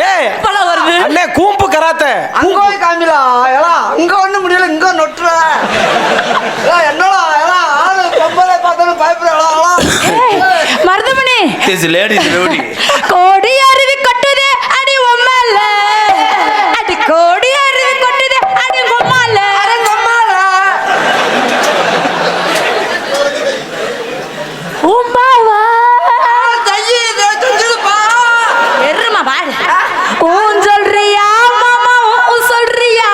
ஏய் பல வருது அண்ணே கூம்பு கராத்தே அங்க போய் காமிலா. ஏலா அங்க ஒண்ணு முடியல இங்க நொட்டுற. என்னடா ஏலா ஆளு பொம்பளை பார்த்தாலும் பயப்படுறா. Maruthamani This lady is beauty. கோடி அருவி கொட்டுதே அடி உம்மல்ல அடி கோடி அருவி கொட்டுதே அடி உம்மல்ல உம்மாவா எருமா பாரு ஊன் சொல்றியா மாமா ஊன் சொல்றியா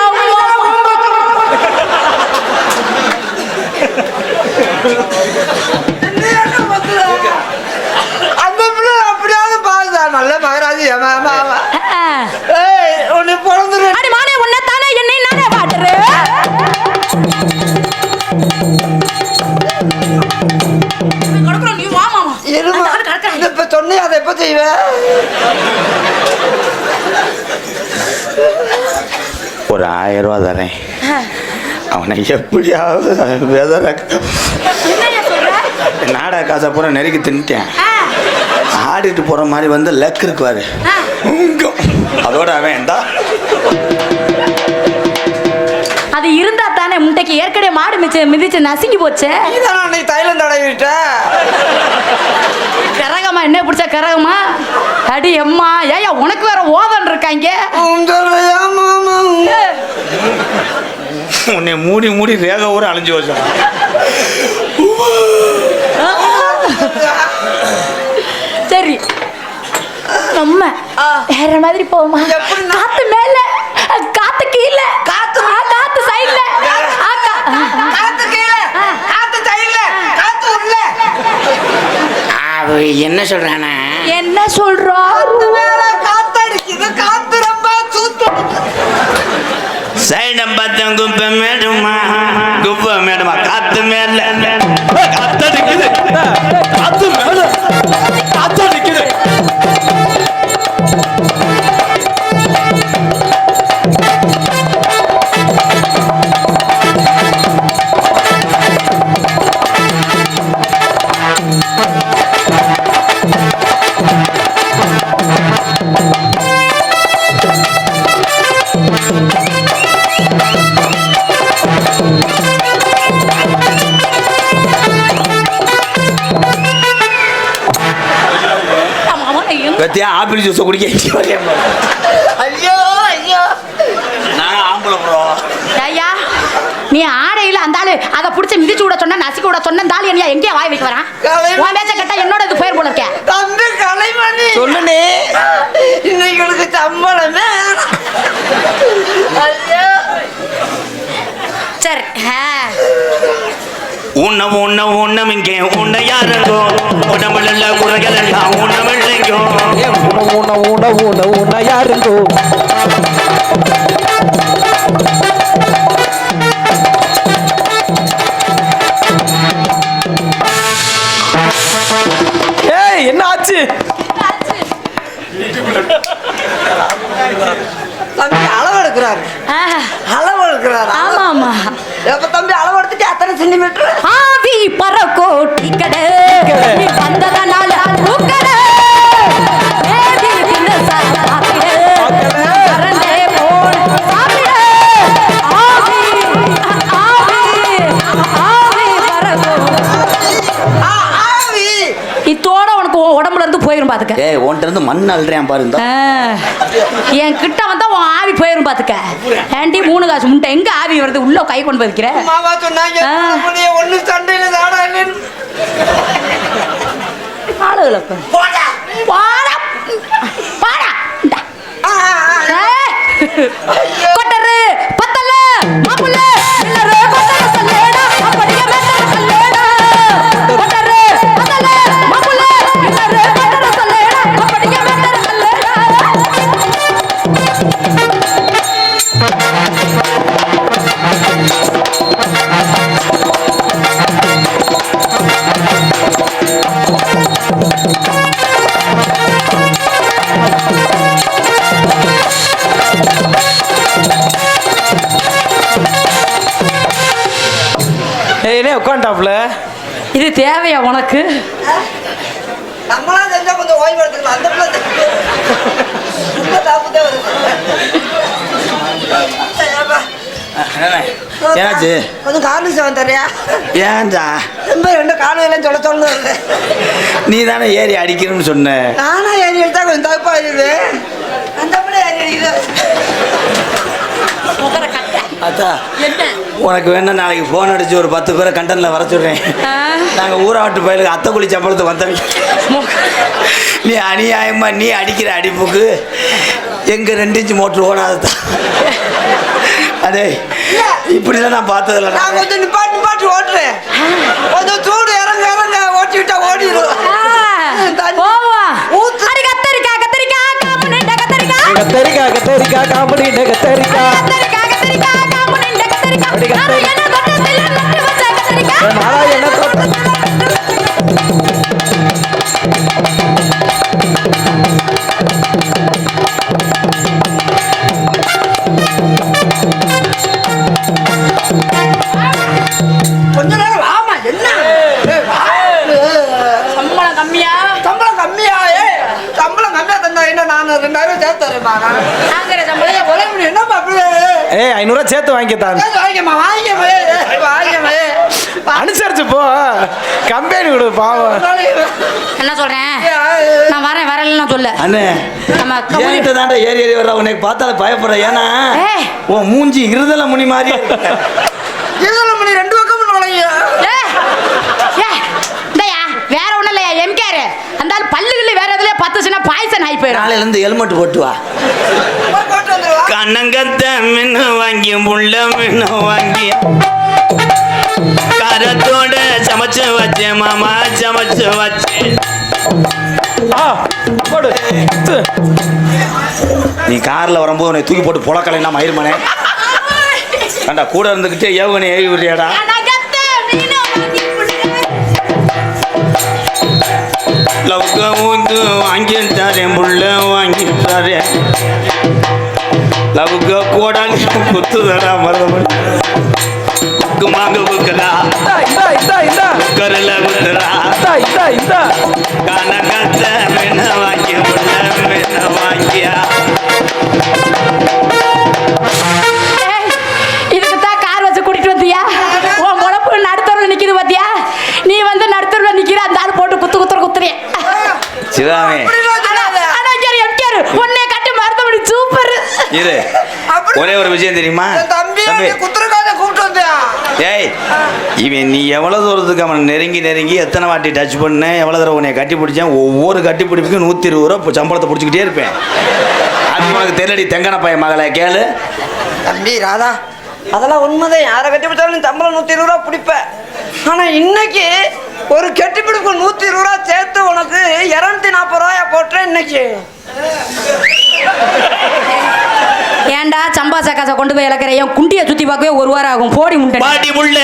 என்னையாடா பத்துல? அந்த பிள்ளை அப்படியாவது பாருதா நல்ல மகராஜி ஏய் உன்னை பிறந்துரு அடி மானே உன்னை தானே என்னை நானே பாட்டுறேன். நீ வா மாமா. இருமா இது இப்ப சொன்னி அதை எப்ப செய்வேன் ஒரு 1000 ரூபா தரேன், அவனை எப்படியாவது வெதற என்னய்யா சொல்ற? நாடக காசை பூரா நெருக்கி தின்ட்டேன். ஆடிட்டு போற மாதிரி வந்து லக் இருக்குவாரு, அதோட அவன் இந்தா அது இருந்தா தானே முட்டைக்கு ஏற்கனவே மாடு மிதிச்சு நசுங்கி போச்சு. நீதான் அன்னைக்கு தைலம் தடவிட்ட கரகமா என்ன பிடிச்ச கரகமா? அடி அம்மா ஏயா உனக்கு வேற ஓதன் இருக்காங்க. உன்னை மூடி மூடி ரேக ஊர அழிஞ்சு வச்சான். சரி நம்ம வேற மாதிரி போமா? எப்படின்னா? காத்து மேல காத்து கீழ காத்து சைடுல காத்து கீழே காத்து தைல காத்து உள்ள என்ன சொல்றானா? என்ன சொல்றோம்? மேல காத்து அடிக்குது காத்து ரொம்ப சூத்து சைடம் பார்த்தேன் குப்பை மேடுமா குப்பை மேடுமா காத்து மேல காத்தடிக்குது காத்து மேல காத்தடிக்குது. பத்தியா ஆப்பிள் ஜூஸை குடிக்க ஐயோ ஐயோ நான் ஆம்பளை ப்ரோ. ஐயா நீ ஆடையில அந்த ஆளு அதை புடிச்சு மிதிச்சு விட சொன்ன நசுக்கி விட சொன்ன அந்த ஆளு என்னையா எங்கேயா வாய் வைக்க வரான்? உன் பேச்ச கேட்டா என்னோட இது போயிரு போல இருக்கேன். தம்பி கலைமணி சொல்லுனே. இன்னைக்கு உனக்கு சம்பளமே ஐயோ சரி உன்னம் இங்கே உன்னை யாருங்கோ உடம்புல குறைகள் எல்லாம் உணவில்லைங்கோ. ஊன யாருங்கோ ஏய் என்ன ஆச்சு? தம்பி அளவு எடுக்கிறாரு அளவு எடுக்கிறாரு ஆமா ஆமா எப்ப தம்பி அளவு எடுத்துட்டு அத்தனை சென்டிமீட்டர் ஆவி பறக்கோட்டி கடை நீ வந்ததனால பூக்கடை ஏதி தினசா பாக்கடை கரண்டே போன் சாப்பிட ஆவி பறக்கோ ஆவி இத்தோட உனக்கு உடம்புல இருந்து போயிரும் பாத்துக்க. ஏய் உன்கிட்ட இருந்து மண் அள்ளுறேன் பாரு. இந்த என் கிட்ட வந்தா உன் ஆவி போயிரும் பாத்துக்க. ஏண்டி 3 காசு முட்டை எங்க ஆவி வருது உள்ள கை கொண்டு வைக்கிற? மாமா சொன்னாங்க ஒண்ணு சண்டையில தாடா இல்லைன்னு ஆளுகள போடா பாடா பாடா ஐயோ கொட்டரு பத்தல மாப்புல இல்லரு கொட்டரு சொல்லேடா அப்படியே மேட்டர சொல்லேடா கொட்டரு பத்தல மாப்புல இல்லரு கொட்டரு சொல்லேடா அப்படியே மேட்டர சொல்லேடா. ஏய் என்ன உட்காண்டாப்ல? இது தேவையா உனக்கு? நம்மளா செஞ்சா கொஞ்சம் ஓய்வு எடுத்துக்கலாம் அந்த பிள்ளை ரொம்ப தாப்புதே வருது ஏனாச்சு கொஞ்சம் கார்னு சேவன் தரியா ஏன்டா ரொம்ப 2 கார்னு சொல்ல சொல்லுது நீ தானே ஏறி அடிக்கணும்னு சொன்ன. நானா ஏறி எடுத்தா கொஞ்சம் தப்பா இருக்குது அந்த பிள்ளை ஏறி அடிக்குது அத்தா உனக்கு வேணா நாளைக்கு ஃபோன் அடிச்சு ஒரு 10 பேரை கண்டனில் வர சொல்கிறேன். நாங்கள் ஊராட்டு பயலுக்கு அத்தை குழி சம்பளத்தை வந்தவங்க. நீ அநியாயமா நீ அடிக்கிற அடிப்புக்கு எங்கள் 2 இன்ச்சு மோட்ரு ஓடாதுதான். அதே இப்படிலாம் நான் பார்த்ததில்ல. நான் கொஞ்சம் நிப்பாட்டி ஓட்டுறேன் கொஞ்சம் கொஞ்ச நேரம் வாமா. என்ன சம்பளம் கம்மியா? சம்பளம் கம்மியா? சம்பளம் கம்மியா தந்தா என்ன? நான் 2000 சேர்த்து தரேன்மா. நாங்கிற சம்பளம் உலக முடியும். என்னப்பா அப்படி? 500 சேர்த்து வாங்கித்தான். வாங்கிக்கம்மா, வாங்கிக்கம்மா, வாங்கிக்கம்மா. அனுசரிச்சு போ, கம்பெனி விடு பாவம். என்ன சொல்றேன்? நான் வரேன் சொல்ல. அண்ணே நம்ம என்கிட்ட தாண்டா ஏறி வர்ற உனக்கு பார்த்தால பயப்படுற. ஏன்னா ஏய். உன் மூஞ்சி இருதல முனி மாதிரி. இருதல மணி 2 பக்கம் நுழைய. வேற ஒண்ணும் இல்லையா எம்கேர் அந்த ஆள் பல்லுகள்ல வேற எதுல பத்துச்சுன்னா பாய்சன் ஆகி போயிடும். நாளையில இருந்து ஹெல்மெட் போட்டு வா. போட்டு வந்துருவா. கண்ணங்கத்த மின்னு வாங்கி முள்ள மின்னு வாங்கி கரத்தோட சமைச்சு வச்சேன் மாமா, சமைச்சு வச்சேன். போடு. நீ கார்ல வரும்போது உன்னை தூக்கி போட்டு புலக்கலைன்னா மயிருமனே கண்டா கூட இருந்துகிட்டே ஏவுகணை ஏவி விடுறியாடா. லவுக்க ஊந்து வாங்கி தரேன், முள்ள வாங்கி தரேன். லவுக்க கோடாலி குத்துதடா மருதமணி. மாங்க குக்கலா கரல குத்துறா. கனகத்த மீன வாங்கி முள்ள மீன வாங்கியா. இதுக்குத்தான் கார் வச்சு கூட்டிட்டு வந்தியா? உன் முழப்பு நடுத்தருவில் நிக்குது பாத்தியா? நீ வந்து நடுத்தருவில் நிக்கிற அந்த ஆள் போட்டு குத்துறிய. சிவாமே உன்னை கட்டி மருத்துவமனை சூப்பர். இரு, ஒரே ஒரு விஷயம் தெரியுமா தம்பி குத்துறக்காக கூப்பிட்டு வந்தியா? ஏய், இவன் நீ எவ்வளவு தூரத்துக்கு அவன் நெருங்கி எத்தனை வாட்டி டச் பண்ண, எவ்வளவு தூரம் உன்னை கட்டி பிடிச்சேன். ஒவ்வொரு கட்டி பிடிப்புக்கும் 120 ரூபா சம்பளத்தை பிடிச்சிக்கிட்டே இருப்பேன். அது உனக்கு தெரியடி. தெங்கன பையன் மகளை கேளு. தம்பி ராதா, அதெல்லாம் உண்மைதான். யாரை கட்டி பிடிச்சாலும் சம்பளம் 120 ரூபா பிடிப்ப. ஆனா இன்னைக்கு ஒரு கெட்டி பிடிப்பு 120 ரூபா சேர்த்து உனக்கு 240 ரூபாயா போட்டுறேன் இன்னைக்கு. ஏன்டா சம்பா சக்காசை கொண்டு போய் இழக்கிற? என் குண்டியை சுத்தி பார்க்கவே 1 வாரம் ஆகும். போடி முண்டை. பாடி முள்ள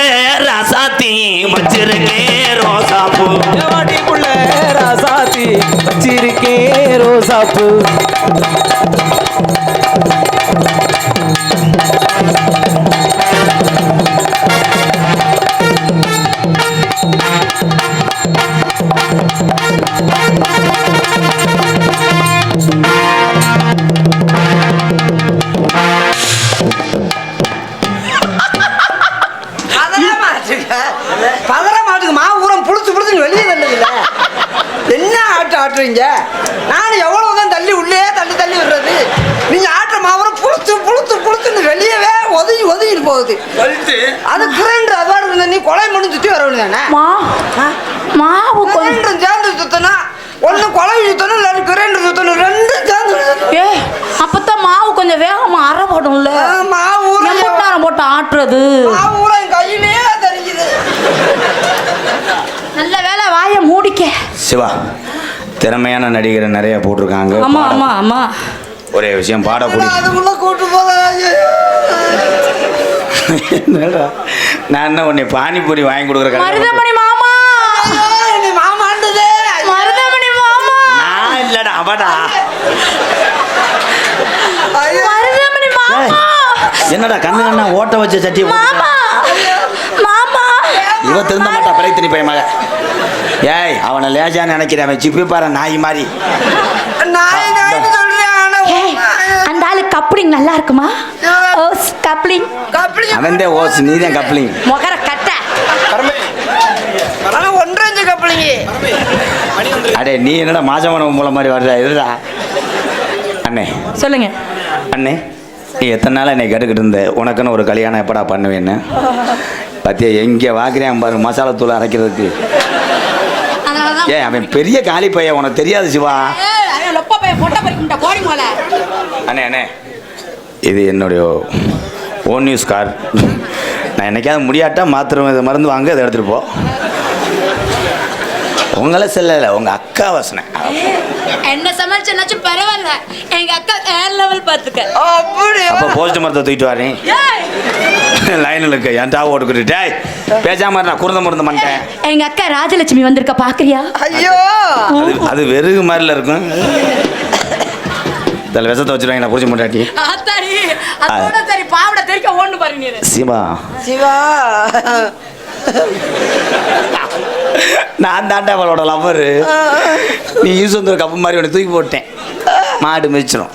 ராசாத்தி வச்சிருக்கேன் ரோசாப்பூ. வாடிக்குள்ள ராசாத்தி வச்சிருக்கே ரோசாப்பூ. பதற மாட்டுக்கு மாவுரம் புளுத்து வெளியே தள்ளுதுல்ல. என்ன ஆட்டம் ஆட்டுறீங்க? நான் எவ்வளவுதான் தள்ளி உள்ளே தள்ளி விடுறது. நீங்க ஆட்டுற மாவுரம் புளுத்துன்னு வெளியவே ஒதுங்கிட்டு போகுது. அது கிரைண்டர் அதான் இருந்த. நீ கொலை மண்ணு சுத்தி வர வேண்டியதானே? மாவு கிரைண்டர் சேர்ந்து சுத்தனா ஒண்ணு கொலை சுத்தணும், இல்லை கிரைண்டர் சுத்தணும். 2 சேர்ந்து. அப்பதான் மாவு கொஞ்சம் வேகமா அரைப்படும்ல. மாவு போட்டு ஆட்டுறது. மாவுரம் என் கையிலே தெரியுது. நல்ல வேலை வாயை மூடிக்க. சிவா, திறமையான நடிகரை நிறைய போட்டிருக்காங்க. ஆமா ஆமா ஆமா. ஒரே விஷயம், பாடக்கூடிய அதுக்குள்ள கூட்டு போறாங்க. நான் என்ன உன்னை பானிபூரி வாங்கி கொடுக்குற மருதமணி மாமா. நீ மாமாண்டதே மருதமணி மாமா. நான் இல்லடா, அவடா. மருதமணி மாமா. என்னடா கண்ணா ஓட்ட வச்ச சட்டியை மாமா மாமா. இவ திருந்த மாட்டா. பிறகு பையன் மக. ஏய், அவனை லேஜா நினைக்கிறேன். அவன் சிப்பி பாரு நாய் மாதிரி. அந்த ஆளு கப்ளிங் நல்லா இருக்குமா? Hose coupling. அவன் ஓஸ், நீ தான் கப்ளிங். முகர கட்ட. ஆனா 1.5 இன்ச் கப்ளிங். அடே, நீ என்னடா மாசமான மூலம் மாதிரி வருதா? இதுடா அண்ணே. சொல்லுங்க அண்ணே, நீ எத்தனை நாள் என்னை கேட்டுக்கிட்டு இருந்த உனக்குன்னு ஒரு கல்யாணம் எப்படா பண்ணுவேன்னு? பத்தியா எங்கே வாக்குறேன் பாரு மசாலா தூள் அரைக்கிறதுக்கு. ஏன் அவன் பெரிய காலி பையன், உனக்கு தெரியாது சிவா. அண்ணே அண்ணே, இது என்னுடைய ஓன் நியூஸ் கார். நான் என்னைக்காவது முடியாட்டா மாத்திரம் மருந்து வாங்க அதை எடுத்துகிட்டு போ. உங்களை செல்லல உங்க அக்கா வசனம். என்ன சமாளிச்சுனாச்சும் பரவாயில்ல, எங்க அக்கா ஏர் லெவல் பார்த்துக்க. அப்படி அப்ப போஸ்ட் மரத்தை தூக்கிட்டு வரேன். லைனில் இருக்க என் டா ஓட்டுக்கிட்டு டேய் பேசாம நான் குருந்த மருந்து பண்ணிட்டேன். எங்க அக்கா ராஜலட்சுமி வந்திருக்கா பாக்குறியா? ஐயோ அது வெறுகு மாதிரில இருக்கும். இதில் விஷத்தை வச்சுருவாங்க நான் புரிஞ்சு முட்டாட்டி. ஆத்தாடி அதோட சரி பாவட தெரிக்க ஓடுன்னு பாருங்க நீ. சிவா சிவா நான் தாண்டா அவளோட லவ்வரு. நீ யூஸ் வந்து ஒரு கப்பு மாதிரி ஒன்று தூக்கி போட்டேன். மாடு மிதிச்சிடும்.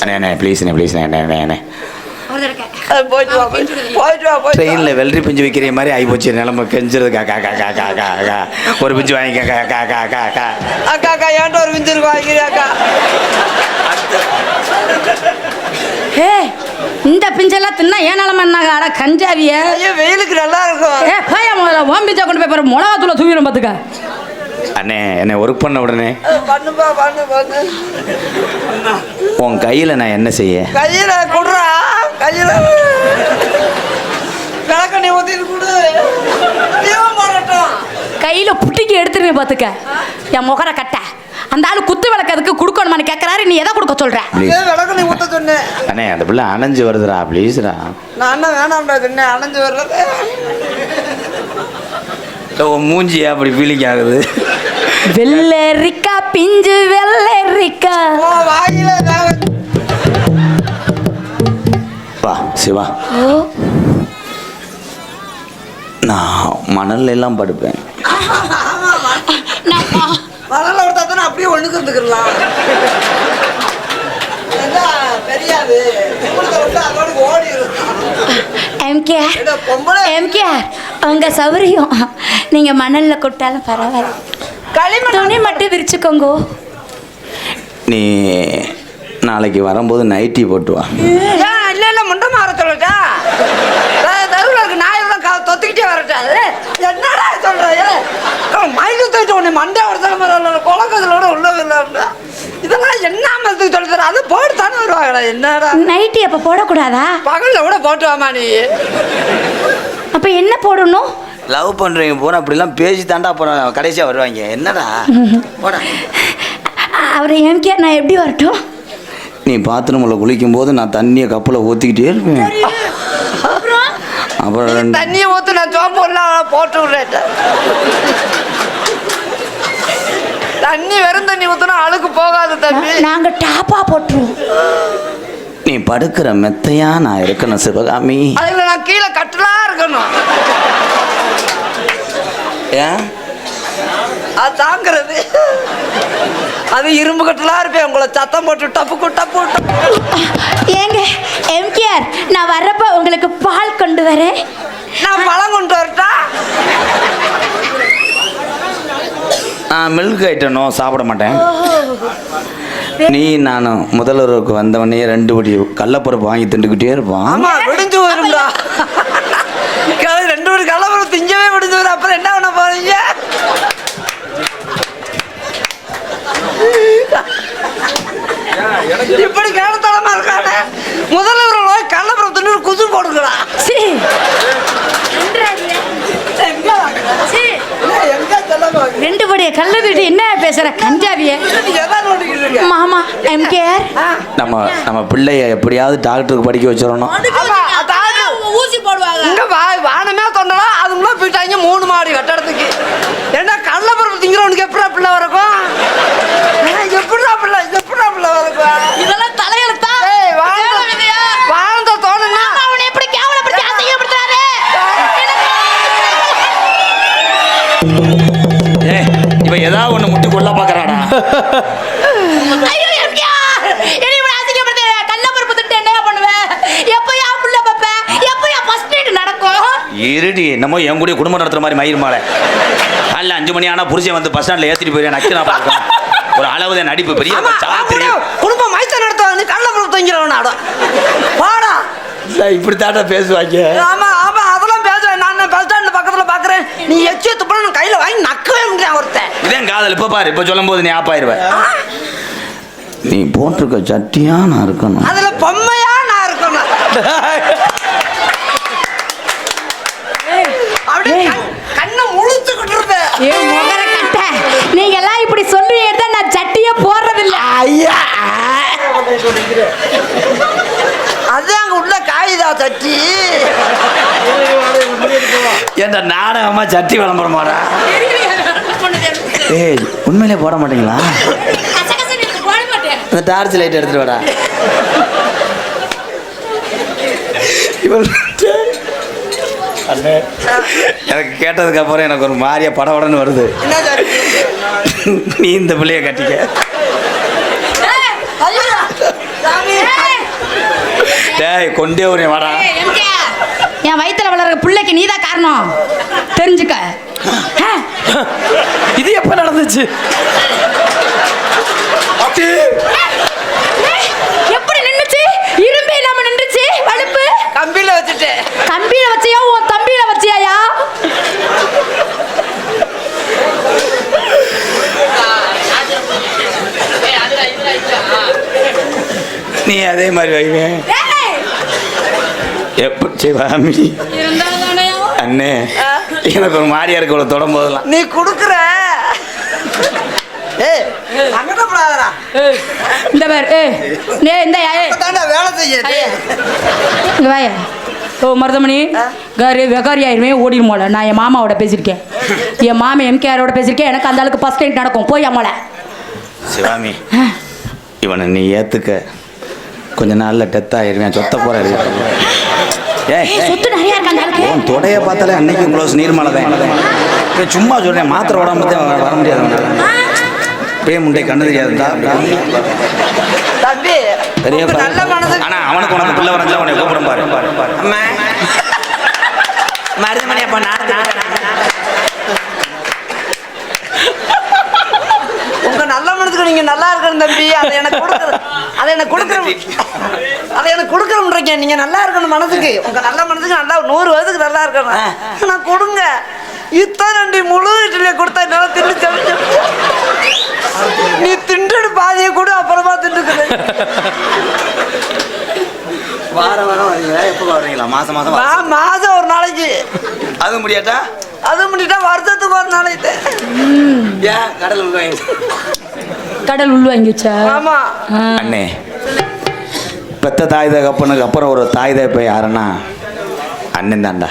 அண்ணே அண்ணே ப்ளீஸ் அண்ணே ப்ளீஸ் அண்ணே அண்ணே அண்ணே. போயிட்டு வா போயிட்டு வா. ட்ரெயினில் வெள்ளரி பிஞ்சு வைக்கிற மாதிரி ஆகி போச்சு நிலம. கெஞ்சிருது காக்கா காக்கா காக்கா காக்கா ஒரு பிஞ்சு வாங்கிக்க காக்கா காக்கா காக்கா. அக்கா அக்கா ஏன்ட்ட ஒரு பிஞ்சு இருக்கு வாங்கிக்கிறியாக்கா? ஏ இந்த பிஞ்செல்லாம் தின்னா ஏன் நிலமன்னாங்க? அட கஞ்சாவிய. ஐயோ வெயிலுக்கு நல்லா இருக்கும். ஏ பையன் முதல்ல ஓம் பிஞ்சா கொண்டு போய் பாரு, மிளகா தூளை தூவிடும் பார்த்துக்க. அண்ணே என்னை ஒர்க் பண்ண உடனே பண்ணுப்பா பண்ணு. உன் கையில் நான் என்ன செய்ய? கையில குடுறா கையில விளக்கண்ணி ஊத்திட்டு குடு. தீபம் போடட்டும். கையில புட்டிக்கு எடுத்துருவேன் பார்த்துக்க. என் முகர கட்ட அந்த ஆளு குத்து விளக்கதுக்கு கொடுக்கணுமான்னு கேட்கறாரு, நீ எதை கொடுக்க சொல்ற? ஏன் விளக்கண்ணி ஊத்த சொன்னேன்? அண்ணே அந்த பிள்ளை அணைஞ்சு வருதுடா ப்ளீஸ்டா. நான் என்ன வேணாம்டா சொன்னேன், அணைஞ்சு வர்றது. உன் மூஞ்சி அப்படி ஃபீலிங் ஆகுது. வெள்ளரிக்கா பிஞ்சு வெள்ளரிக்கா. ஓ வாயில வா சிவா. நான் மணல்ல எல்லாம் படுப்பேன். மணல விட்டா தானே அப்படியே ஒண்ணுக்கு இருந்துக்கலாம். தெரியாது அதோட ஓடி எம்கேஆர் உங்க சௌரியம். நீங்க மணல்ல கொட்டாலும் பரவாயில்ல, களிமண் துணி மட்டும் விரிச்சுக்கோங்க. நீ நாளைக்கு வரும்போது நைட்டி போட்டு வா. இல்ல இல்ல முண்டை மாற சொல்லட்டா? தெருவில் இருக்கு நாயெல்லாம் தொத்திக்கிட்டே வரட்டா? என்னடா சொல்ற? மயிலு தூக்கிட்டு உன்னை மண்டை ஒருத்தல குளக்கதலோட உள்ள இல்லை. இதெல்லாம் என்ன மரத்துக்கு சொல்லி தர? அது போட்டு தானே வருவாங்கடா. என்னடா நைட்டி அப்ப போடக்கூடாதா? பகல்ல கூட போட்டு வாமா நீ. அப்ப என்ன போடணும்? லவ் பண்றீங்க போன அப்படிலாம் பேசி தாண்டா போன கடைசியா வருவாங்க. என்னடா போட. அவரை எம்கேஆர் நான் எப்படி வரட்டும்? நீ பாத்ரூம்ல குளிக்கும் போது நான் தண்ணியை கப்பில் ஊற்றிக்கிட்டே இருப்பேன். அப்புறம் தண்ணியை ஊற்று நான் சோப்பு எல்லாம் போட்டு விடுறேன். தண்ணி வெறும் தண்ணி ஊற்றினா அழுக்கு போகாது தம்பி. நாங்க டாப்பா போட்டுருவோம். நீ படுக்கிற மெத்தையா நான் இருக்கணும் சிவகாமி. அதுல நான் கீழே கட்டலா இருக்கணும். ஏன் அது தாங்கிறது? அது இரும்பு கட்டலா இருப்பேன். உங்களை சத்தம் போட்டு டப்பு டப்பு. ஏங்க எம்கேஆர் நான் வர்றப்ப உங்களுக்கு பால் கொண்டு வரேன். நான் பழம் கொண்டு வரட்டா? நான் மில்க் ஐட்டனோ சாப்பிட மாட்டேன். நீ நானும் முதல்வருக்கு வந்தவனே 2 படி கடலப்பருப்பு வாங்கி திண்டுக்கிட்டே இருப்போம். ஆமா விடிஞ்சு வரும்டா. 2 படி கடலப்பருப்பு திங்கவே விடிஞ்சு வரும். அப்புறம் என்ன பண்ண போறீங்க? இப்படி கேளத்தனமா இருக்கானே. முதல்வர் கடலப்பருப்பு தின்னு குது போடுங்களா? ரெண்டு படிய கல்ல வீட்டு என்ன பேசுற கஞ்சாவிய மாமா எம்கேஆர். நம்ம பிள்ளைய எப்படியாவது டாக்டருக்கு படிக்க வச்சிடணும். ஊசி போடுவாங்க. இங்க வானமே தொண்டலாம் அதுக்குள்ள போயிட்டாங்க 3 மாடி கட்டடத்துக்கு. ஏன்னா கடலப்பருப்பு திங்கிறவனுக்கு எப்படா பிள்ளை வரக்கும்? எப்படா பிள்ளை வரக்கும்? இதெல்லாம் தலையெழுத்தா? வாழ்ந்த தோணுன்னா அவனை எப்படி கேவலப்படுத்தி அசிங்கப்படுத்துறாரு? இப்ப ஏதாவது ஒண்ணு முட்டி கொள்ள பாக்குறாடா. ஐயோ எம்கேஆர் என்னை இப்படி அசிங்கப்படுத்தி கடலப்பருப்பு திட்டு என்னையா பண்ணுவேன்? எப்பயா புள்ள பாப்ப? எப்பயா ஃபர்ஸ்ட் நைட் நடக்கும்? இருடி என்னமோ என் கூட குடும்பம் நடத்துற மாதிரி மயிர் மாலை. காலைல 5 மணி ஆனா புருஷன் வந்து பஸ் ஸ்டாண்ட்ல ஏத்திட்டு போய் நச்சு நான் பார்க்கறேன். ஒரு அளவுதான் நடிப்பு பெரிய சாத்திரி. குடும்பம் மைத்த நடத்துவாங்க கடலப்பருப்பு திங்கிறவன் ஆடும். வாடா இப்படி தாண்டா பேசுவாங்க. ஆமா அதெல்லாம் பேசுவேன். நான் பஸ் ஸ்டாண்ட் பக்கத்துல பாக்குறேன். நீ எச்சிய துப்புனா நான் கையில வாங்கி நக்கவே முடியாது ஒருத்தன். இதே காதல் இப்ப பாரு. இப்ப சொல்லும் போது நீ ஆப்பாயிருவ. நீ போட்டிருக்க சட்டியா நான் இருக்கணும். அதுல பொம்மையா நான் இருக்கணும். அப்படியே கண்ணை முழுத்துக்கிட்டு இருப்பேன். ஏ முகர கட்ட ஏன்டா நாடகமா சட்டி விளம்பரமாடா? ஏய் உண்மையிலே போட மாட்டீங்களா? இந்த டார்ச் லைட் எடுத்துட்டு வாடா. அண்ணே எனக்கு கேட்டதுக்கு அப்புறம் எனக்கு ஒரு மாதிரியா படபடன்னு வருது. என்ன சார் நீ இந்த பிள்ளைய கட்டிக்க. டேய் கொண்டே ஒரு வாடா. என் வயித்துல வளர்ற பிள்ளைக்கு நீதான் காரணம் தெரிஞ்சுக்க. இது எப்ப நடந்துச்சு? எப்படி நின்னுச்சு? இரும்பே இல்லாம நின்றுச்சு. வலுப்பு கம்பியில வச்சுட்டு கம்பியில வச்சியா உன் தம்பியில வச்சியாயா? நீ அதே மாதிரி வைவேன் எப்படி சிவாமி அண்ணே எனக்கு ஒரு மாதிரியா இருக்கு இவ்வளவு தொடும் போதெல்லாம். நீ குடுக்குற ஏய் அங்கடப்படாதடா. இந்த பேர் இந்த தாண்டா வேலை செய்யுது. இங்க வாயா. ஓ மருதமணி வெகாரி ஆயிருமே ஓடிடுமோல. நான் என் மாமாவோட பேசியிருக்கேன். என் மாமா எம்கேஆரோட பேசியிருக்கேன். எனக்கு அந்த அளவுக்கு ஃபர்ஸ்ட் டைம் நடக்கும். போய் அம்மால சிவாமி இவனை நீ ஏத்துக்க. கொஞ்ச நாள்ல டெத் ஆயிருவேன். சொத்த போறாரு. சொத்து நிறைய இருக்கு அந்த அளவுக்கு. உன் தொடைய பார்த்தாலே அன்னைக்கு க்ளோஸ் நீர்மலை தான். சும்மா சொல்றேன் மாத்திரை உடம்பு வர முடியாது. பே முண்டை கண்ணு தெரியாதுடா தம்பி பெரிய நல்ல மனசு. ஆனா அவனுக்கு உனக்கு பிள்ளை வரஞ்சா உன்னை கூப்பிடும் பாரு. அம்மா மருதமணி அப்பா உங்க நல்ல மனசுக்கு நீங்க நல்லா இருக்கணும் தம்பி. அதை எனக்கு கொடுக்குறோம்ன்றீங்க. நீங்க நல்லா இருக்கணும் மனசுக்கு. உங்க நல்ல மனசுக்கு நல்லா 100 வயதுக்கு நல்லா இருக்கணும். நான் கொடுங்க. இத்தனை முழு வீட்டிலே கொடுத்தா என்னால தின்னு நீ திண்டு பாதியை கூட அப்புறமா திண்டுக்குது. வாரம் வரீங்களா? எப்போ வரீங்களா? மாசம் மாசம் ஒரு நாளைக்கு. அது முடியாட்டா? அது முடிட்டா வருஷத்துக்கு ஒரு நாளைக்கு. ஏன் கடல் உள் வாங்கி வச்சா? ஆமா அண்ணே பெத்த தாய் தகப்பனுக்கு அப்புறம் ஒரு தாய் தகப்ப யாருன்னா அண்ணன் தான்டா.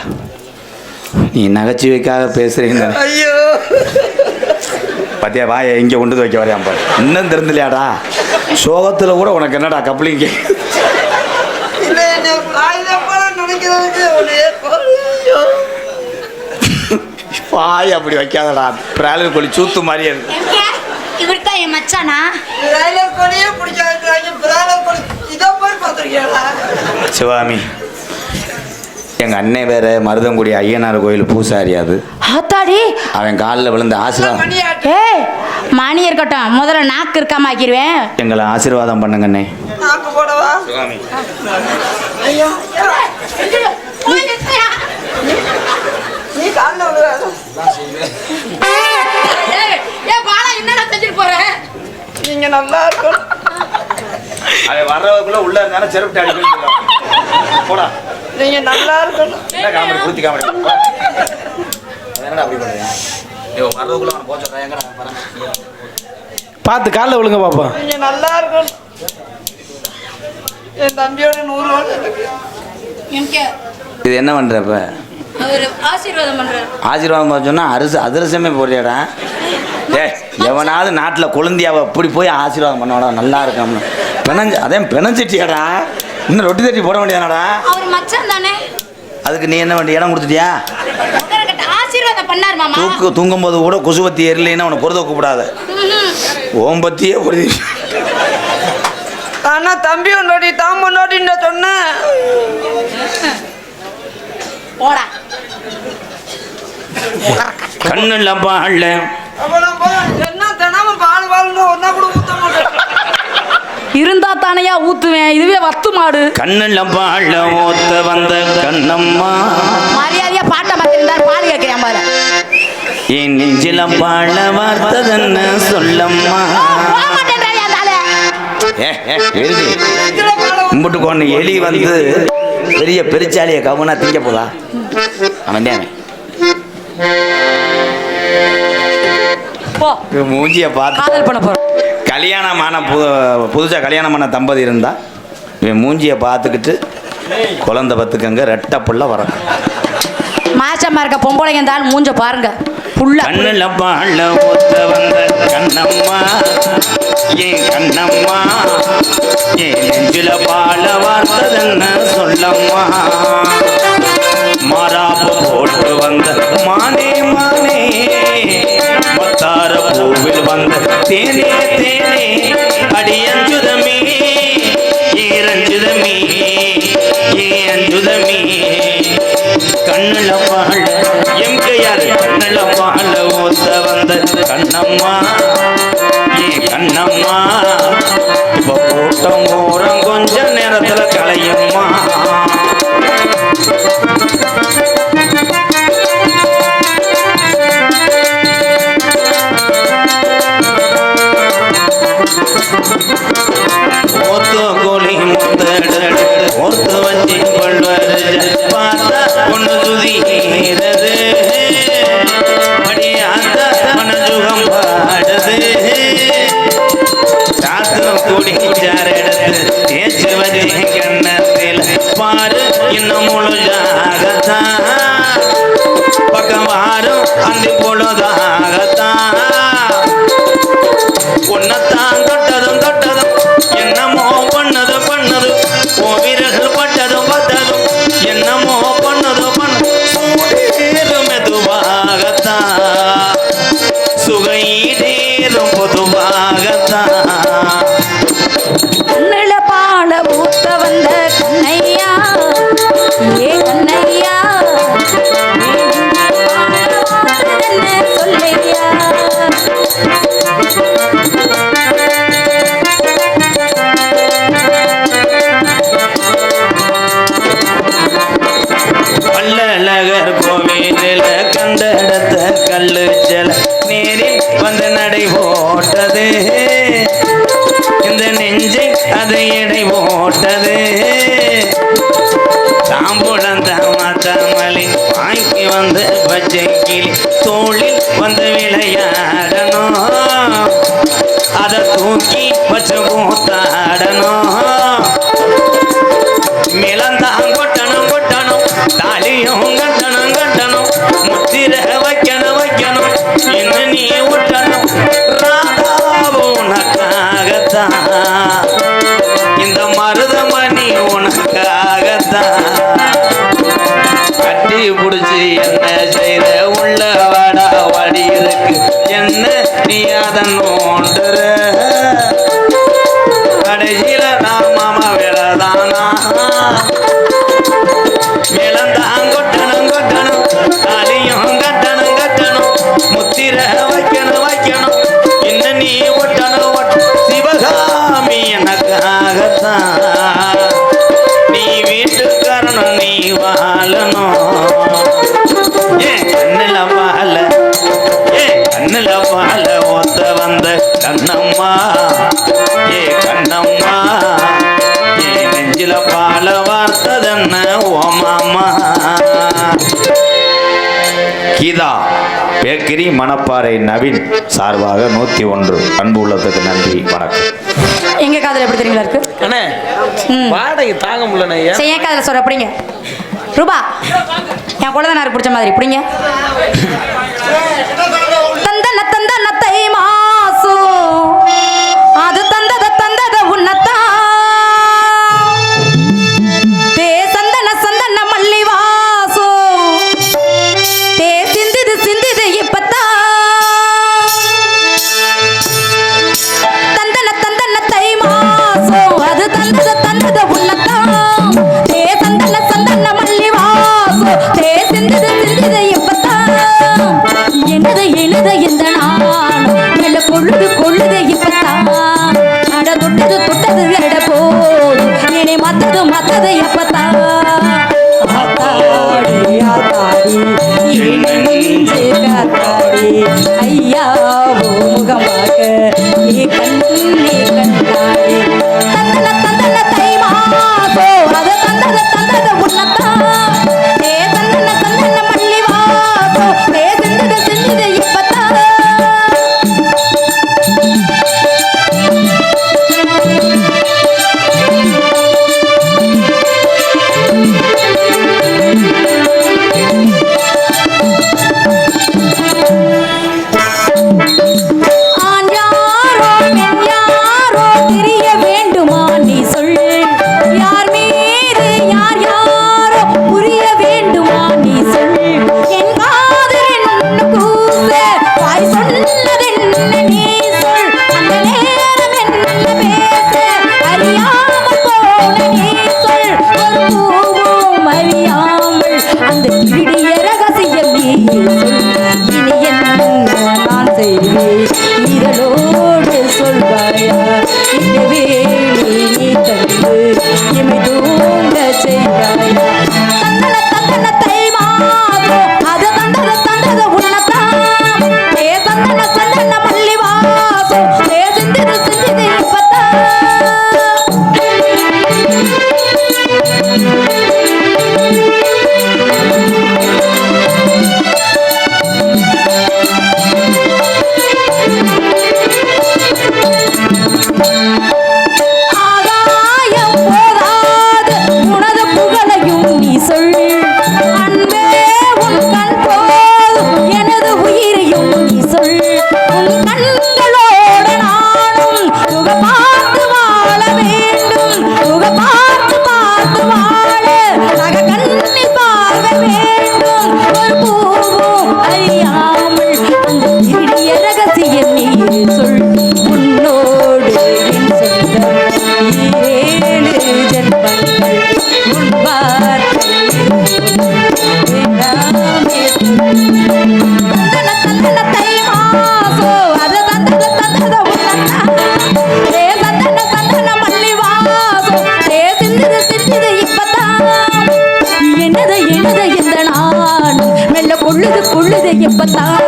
நீ நகைச்சுவைக்காக பேசுறீங்க. ஐயோ பத்தியா வாய இங்கே கொண்டு வைக்க வரையாம் பாரு. இன்னும் தெரிஞ்சலையாடா? சோகத்தில் கூட உனக்கு என்னடா கப்ளிங்க? வாய் அப்படி வைக்காதடா. பிராலர் கோழி சூத்து மாதிரியே இருக்கு. இவர் தான் என் மச்சானா? சிவாமி எங்க அண்ணன் வேற மருதங்குடி ஐயனார் கோயில் பூசாரி. அது ஆத்தாடி அவன் காலில் விழுந்த ஆசீர்வாதம். ஏய் மணி இருக்கட்டும், முதல்ல நாக்கு இருக்காம ஆக்கிடுவேன். எங்களை ஆசீர்வாதம் பண்ணுங்க அண்ணே. நாக்கு போடவா? சிவாமி ஐயா நீ காலில் விழுவாத. நீங்க நல்லா இருக்கணும். அவன் வர்றவக்குள்ள உள்ள இருந்தாலும் செருப்பு அடிக்கணும். போடா நீங்க நல்லா இருக்கணும். என்ன காமெடி பூத்தி காமெடி என்னடா அப்படி பண்ணுறீங்க? வர்றவக்குள்ள அவனை போச்சுடுறேன். எங்கடா பார்த்து காலில் விழுங்க பாப்பா. நீங்க நல்லா இருக்கணும். என் தம்பியோட 100 வருஷத்துக்கு இது என்ன பண்றப்ப? ஆசீர்வாதம் பண்றேன். ஆசீர்வாதம் சொன்னா அதிரசமே போறியாடா? எவனாவது நாட்டில் குழந்தையாவை அப்படி போய் ஆசீர்வாதம் பண்ணவாடா நல்லா இருக்காம அதே பெனஞ்சிட்டியாடா. இன்னும் ரொட்டி தட்டி போட வேண்டியதானடா? அவர் மச்சான் தானே. அதுக்கு நீ என்ன வேண்டிய இடம் கொடுத்துட்டியா? ஆசீர்வாதம் பண்ணார் மாமா. தூங்கும் போது கூட கொசுவத்தி எரியலைன்னா உனக்கு பொறுத்த கூப்பிடாத. ஓம்பத்தியே பொறுதி. ஆனா தம்பி உன்னோடி தாம் முன்னோடின்னு சொன்னேன். போடா கண்ணுல பால்ல என்ன தினமும் பால் பால்னு ஒன்னா கூட ஊத்த மாட்டேன். இருந்தா தானையா ஊத்துவேன். இதுவே வத்து மாடு. கண்ணுல பால்ல ஊத்த வந்த கண்ணம்மா மரியாதையா பாட்டை மாத்திருந்தார். பால் கேட்கிறேன் பாரு. என் நெஞ்சில பாழ வார்த்ததன்னு சொல்லம்மா. கும்பிட்டு கொண்டு எலி வந்து பெரிய பெருச்சாலிய கவுனா திங்க போதா? அவன் மூஞ்சிய பார்த்து கல்யாணமான புதுசா கல்யாணமான தம்பதி இருந்தா இவன் மூஞ்சிய பார்த்துக்கிட்டு குழந்தை பத்துக்கங்க ரெட்ட புள்ள வர மாச கூச்சமா இருக்க பொம்பளைங்க இந்த ஆள் மூஞ்ச பாருங்க புல்லா கண்ணுல பாழ ஒத்த வந்த கண்ணம்மா ஏன் கண்ணம்மா ஏன் நெஞ்சில பாழ வார்த்ததென்ன சொல்லம்மா மாறாப்பு போட்டு வந்த மானே மானே மத்தார பூவில் வந்த தேனே தேனே அடியஞ்சுதமே ஏரஞ்சுதமே ஏஞ்சு கண்ணுல பாழ எம்கையார் கண்ணுல பாழ ஓத்த வந்த கண்ணம்மா ஏ கண்ணம்மா இப்ப கூட்டம் ஓரம் கொஞ்ச நேரத்துல கலையம்மா ஓத்து கோழி ஓத்து வச்சி கொள்வது பார்த்தா ஒன்று சுதீரது படியாத்த மனஜுகம் பாடுது சாத்து கூடி சாரெடுத்து தேய்ச்சி வச்சு கண்ணத்தில் பாரு இன்னும் முழுதாகத்தான் பக்கம் வாரும் அந்தி பொழுதாகத்தான் உன்னத்தான் தொட்டதும் தொட்டதும் என்னமோ பண்ணது பண்ணது ஓ வீரர்கள் பட்டதும் பட்டதும் என்னமோ பண்ணது பண்ணது மெதுவாகத்தான் சுகையீடேறும் பொதுவாகத்தான் கண்ணுல பால ஊத்த வந்த கண்ணையா ஏ கண்ணையா சொல்லையா பல்லழகர் கோவிலில் கண்டெடுத்த கல்லு செல நேரில் வந்து நடை போட்டது இந்த நெஞ்சை அதை எடை போட்டது தாம்புழந்த மாத்தாமலி வாங்கி வந்து பச்சை கிளி தோளில் வந்து விளையாடணும் அதை தூக்கி வச்சு கூத்தாடணும் மிளந்தான் கொட்டணும் கொட்டணும் தாலியும் கட்டணும் கட்டணும் முத்திர வைக்கணும் வைக்கணும் இன்னும் நீ விட்டணும் ராதாவும் உனக்காகத்தான் இந்த மருதமணி உனக்காகத்தான் கட்டி பிடிச்சி என்ன செய்த உள்ள வாடா வாடி இருக்கு என்ன நீ அதன் நோண்டுற கடைசியில நான் மாமா வேலைதானா மிளந்தான் கொட்டணும் கொட்டணும் தாலியும் கட்டணும் கட்டணும் முத்திர வைக்கணும் வைக்கணும் இன்னும் நீ ஒட்டணும் சிவகாமி எனக்காகத்தான் நீ வீட்டுக்காரனும் நீ வாழணும் ஏன் கண்ணுல பால ஏன் கண்ணுல பால ஒத்த வந்த கண்ணம்மா ஏ கண்ணம்மா ஏ நெஞ்சில பால வார்த்ததென்ன ஓ மாமா கீதா பேக்கரி மணப்பாறை நவீன் சார்பாக 101 அன்பு உள்ளத்துக்கு நன்றி வணக்கம் எங்க காதல எப்படி தெரியுங்களா இருக்கு அண்ணே வாடகை தாங்க முடியலண்ணே சரி என் காதல சொல்ற அப்படிங்க ரூபா என் குழந்தை பிடிச்ச மாதிரி பிடிங்க தந்தன தந்தன தை மாசோ அது தந்தத தந்தத உன்னத்தான் தே சந்தன சந்தன மல்லி வாசோ தே சிந்துது சிந்துது இப்பத்தான் தந்தன தந்தன தை மாசோ அது தந்தத தந்தத உன்னத்தான் தே சந்தன சந்தன மல்லி வாசோ தே சிந்துது சிந்துது இப்பத்தான் என்னது என்னது இந்த நாள் நல்ல கொள்ளுது கொள்ளுது இப்பத்தான் அட தொட்டது தொட்டது அட போதும் என்னை மத்தது மத்தது எப்பத்தான் ஆத்தாடி ஆத்தாடி என் நெஞ்சு காத்தாடி ஐயா ஓ முகம் பார்க்க ஏ கண்ணே கண்ணாடி தந்தன தந்தன தை மாசோ அது தந்தத தந்தத உன்னத்தான் ஏ தந்தன தந்தன மல்லி வாசோ ஏ சிந்தது சிந்தது இப்பத்தான் அதை சொன்னதென்ன நீ சொல் அந்த நேரம் என்ன பேச அறியாமல் போன நீ சொல் ஒரு பூவும் அறியாமல் அந்த திருடிய ரகசியம் நீ சொல் இனி என்ன நான் செய்வேன் இதழோடு சொல்வாயா இந்த வேலை நீ தந்து இமை தூங்க செய்வாயா தந்தன தந்தன தை மாதம் அது தந்தது உன்னதான் ஏ சந்தன சந்தன மல்லி வாசம் ஏ சிந்திது இப்பதான் ஆகாயம் போதாது உனது புகழையும் நீ சொல் அன்பே உன் கண் போதும் எனது உயிரையும் நீ சொல் உன் கண்களோட நானும் சுக பார்த்து வாழ வேண்டும் சுக பார்த்து வாழ சக கண்ணி பார்வை வேண்டும் ஒரு பூவும் அறியாமல் அந்த திருடிய ரகசியம் நீ சொல் உன்னோடு என் சொந்தம் ஈரேழு ஜென்மங்கள் உன் வார்த்தை வேண்டாமே தந்தன தந்தன தை மாசோ அது தந்தது உன்னதான் ஏ சந்தன சந்தன மல்லி வாசோ ஏ சிந்திது இப்பதான் என்னது இந்த நான் மெல்ல கொள்ளுது எப்பத்தான்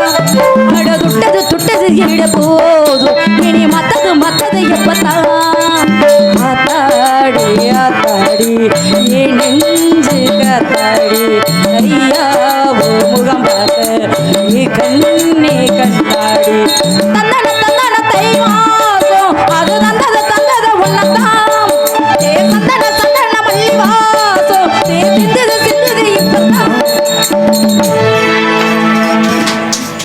அட துட்டது இட போதும் இனி மத்தது எப்பத்தான் ஆத்தாடி என் நெஞ்சு காத்தாடி ஐயாவோ முகம் பார்த்த கண்ணே கண்ணாடி